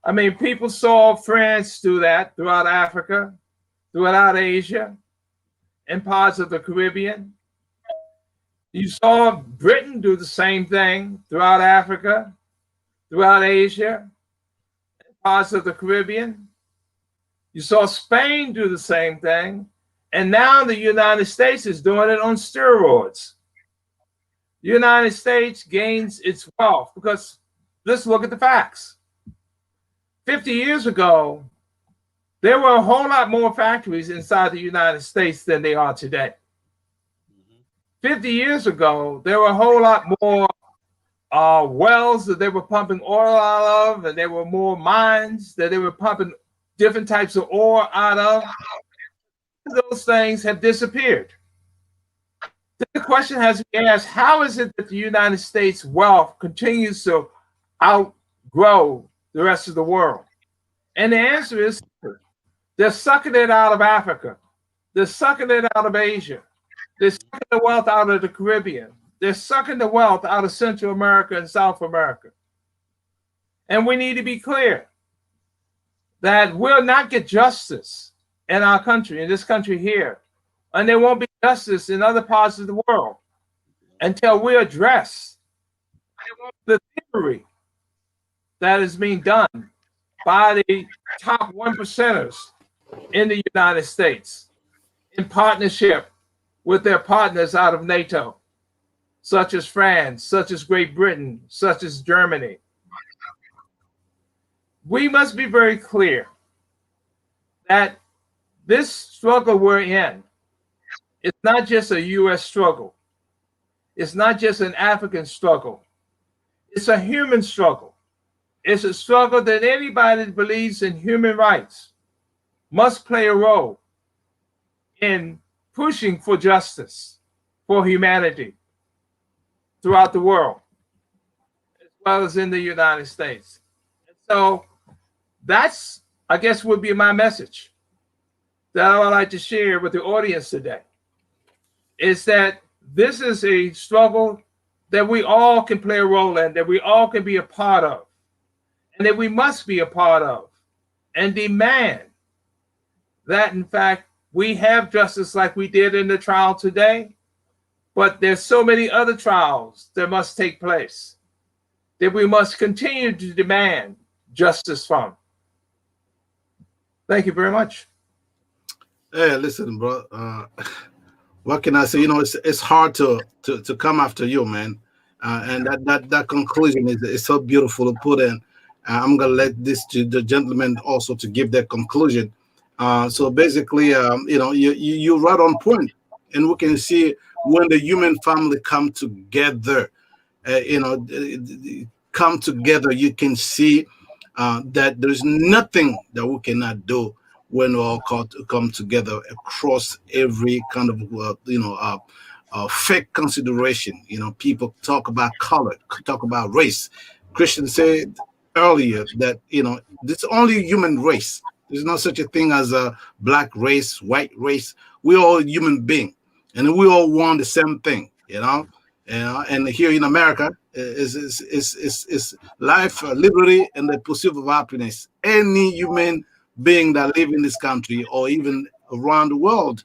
I mean, people saw France do that throughout Africa, throughout Asia, and parts of the Caribbean. You saw Britain do the same thing throughout Africa, throughout Asia, and parts of the Caribbean. You saw Spain do the same thing. And now the United States is doing it on steroids. The United States gains its wealth because let's look at the facts. 50 years ago, there were a whole lot more factories inside the United States than they are today. 50 years ago, there were a whole lot more wells that they were pumping oil out of, and there were more mines that they were pumping different types of ore out of. Those things have disappeared. The question has to be asked, how is it that the United States wealth continues to outgrow the rest of the world? And the answer is they're sucking it out of Africa. They're sucking it out of Asia. They're sucking the wealth out of the Caribbean. They're sucking the wealth out of Central America and South America. And we need to be clear that we'll not get justice in our country, in this country here, and there won't be justice in other parts of the world until we address the theory that is being done by the top 1%ers in the United States in partnership with their partners out of NATO, such as France, such as Great Britain, such as Germany. We must be very clear that this struggle we're in, it's not just a U.S. struggle. It's not just an African struggle. It's a human struggle. It's a struggle that anybody that believes in human rights must play a role in pushing for justice, for humanity throughout the world, as well as in the United States. And so that's, I guess, would be my message that I would like to share with the audience today, is that this is a struggle that we all can play a role in, that we all can be a part of, and that we must be a part of, and demand that, in fact, we have justice like we did in the trial today, but there's so many other trials that must take place that we must continue to demand justice from. Thank you very much. Hey, listen, bro. What can I say? It's hard to come after you, man. And that conclusion is so beautiful to put in. I'm going to let this to the gentleman also to give their conclusion. So basically, you're right on point, and we can see when the human family come together, come together, you can see that there's nothing that we cannot do when we all come together across every kind of fake consideration. People talk about color, talk about race. Christian said earlier that this is only human race. There's no such a thing as a black race, white race. We're all human beings, and we all want the same thing. And here in America is life, liberty, and the pursuit of happiness. Any human being that live in this country or even around the world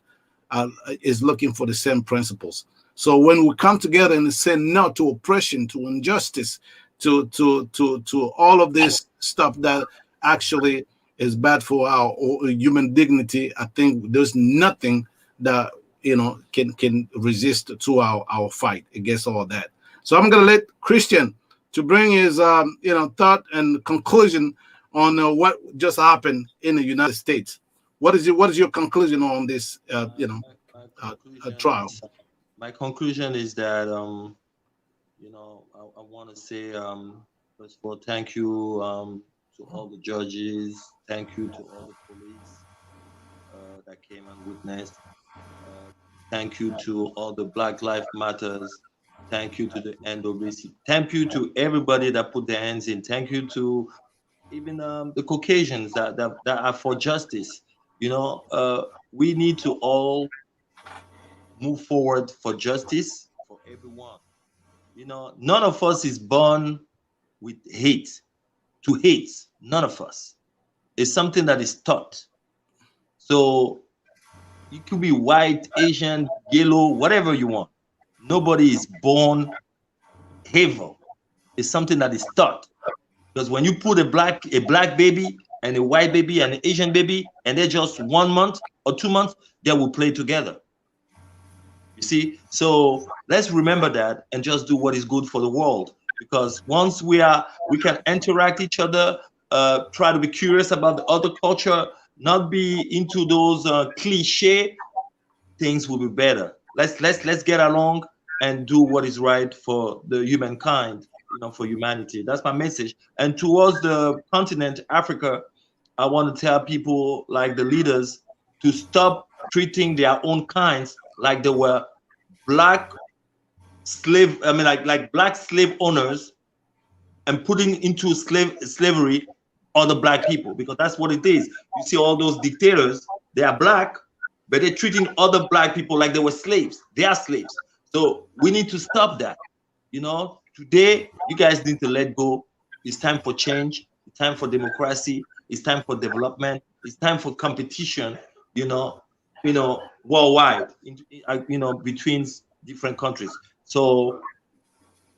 is looking for the same principles. So when we come together and say no to oppression, to injustice, to all of this stuff that actually is bad for our human dignity, I think there's nothing that can resist to our fight against all that. So I'm going to let Christian to bring his thought and conclusion on what just happened in the United States. What is your conclusion on this trial? My conclusion is that I want to say first of all, thank you to all the judges, thank you to all the police that came and witnessed. Thank you to all the Black Lives Matters. Thank you to the NWC. Thank you to everybody that put their hands in. Thank you to even the Caucasians that are for justice. We need to all move forward for justice for everyone. None of us is born with hate. To hate, none of us. It's something that is taught. So you could be white, Asian, yellow, whatever you want. Nobody is born evil. It's something that is taught. Because when you put a black baby and a white baby and an Asian baby, and they're just 1 month or 2 months, they will play together. You see? So let's remember that and just do what is good for the world. Because once we can interact each other, try to be curious about the other culture, not be into those cliche, things will be better. Let's get along and do what is right for the humankind, for humanity. That's my message. And towards the continent, Africa, I want to tell people like the leaders to stop treating their own kinds like they were black slave, like black slave owners, and putting into slavery other black people, because that's what it is. You see all those dictators, they are black, but they're treating other black people like they were slaves. They are slaves. So we need to stop that. Today, you guys need to let go. It's time for change. It's time for democracy. It's time for development. It's time for competition, worldwide, between different countries. So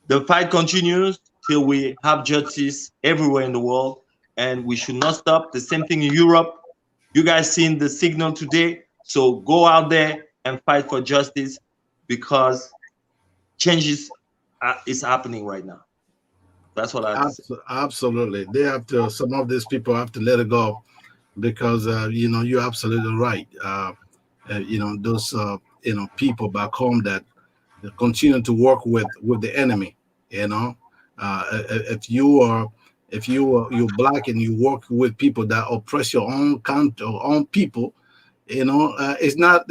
the fight continues till we have justice everywhere in the world, and we should not stop. The same thing in Europe. You guys seen the signal today. So go out there and fight for justice, because changes is happening right now. That's what I have to say. Absolutely. They have to, some of these people have to let it go, because, you're absolutely right. Those, people back home that continue to work with the enemy, if you're black and you work with people that oppress your own country or own people, it's not,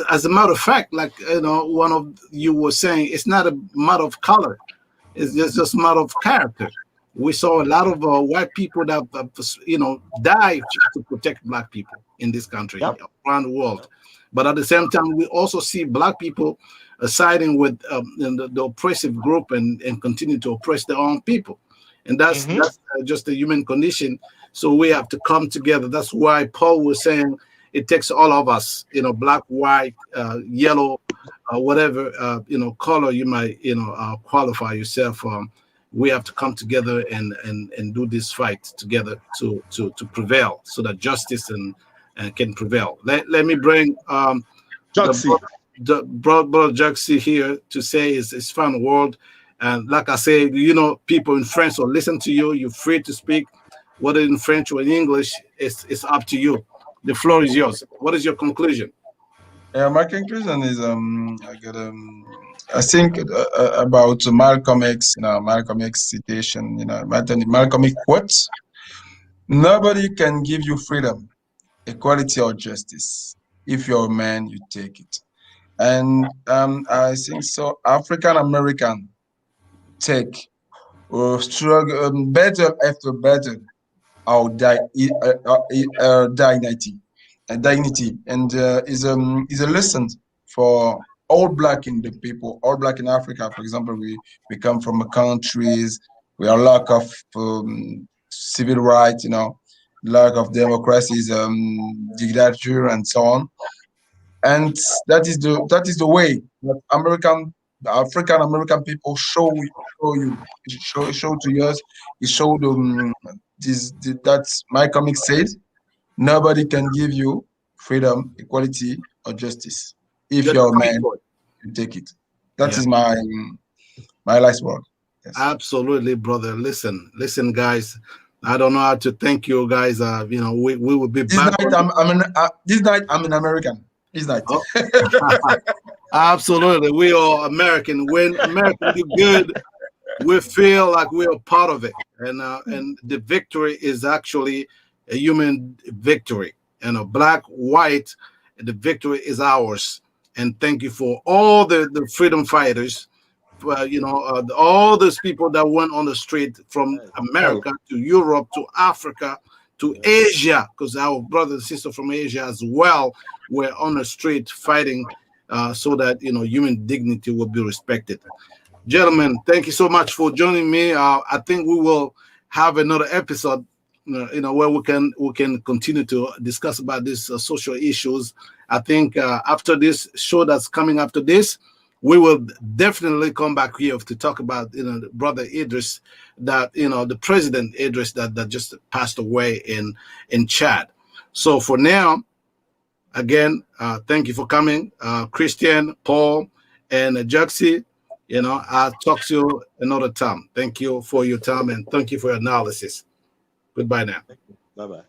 as a matter of fact, like, one of you was saying, it's not a matter of color. It's just a matter of character. We saw a lot of white people that, died to protect black people in this country, around the world. But at the same time, we also see black people siding with the oppressive group and continue to oppress their own people. And that's just the human condition. So we have to come together. That's why Paul was saying it takes all of us, black, white, yellow, whatever, color you might, qualify yourself. We have to come together and do this fight together to prevail, so that justice can prevail. Let me bring the brother Juxi here to say his final word. And like I say, you know, people in French will listen to you. You're free to speak, whether in French or in English. It's up to you. The floor is yours. What is your conclusion? Yeah, my conclusion is I think about Malcolm X, Malcolm X citation, Malcolm X quote: "Nobody can give you freedom, equality, or justice. If you're a man, you take it." And I think so. African American take struggle battle after battle our dignity, and is a lesson for all black in the people, all black in Africa. For example, we come from countries we are lack of civil rights, lack of democracies, dictatorship, and so on. And that is the way that African American people show to us. It showed that my comic says nobody can give you freedom, equality, or justice. If you're a man, you take it. That is my last word. Yes. Absolutely, brother. Listen, guys. I don't know how to thank you guys. We will be this back. This night I'm an American. This night. Oh. Absolutely, we are American. When Americans do good, we feel like we are part of it, and the victory is actually a human victory. Black, white, the victory is ours. And thank you for all the freedom fighters. All those people that went on the street from America to Europe to Africa to Asia, because our brothers and sisters from Asia as well were on the street fighting so that human dignity will be respected. Gentlemen, thank you so much for joining me. I think we will have another episode, where we can continue to discuss about these social issues. I think after this show that's coming after this, we will definitely come back here to talk about brother Idris, that the president Idris that just passed away in Chad. So for now, again, thank you for coming, Christian, Paul, and Juxi. I'll talk to you another time. Thank you for your time, and thank you for your analysis. Goodbye now. Bye-bye.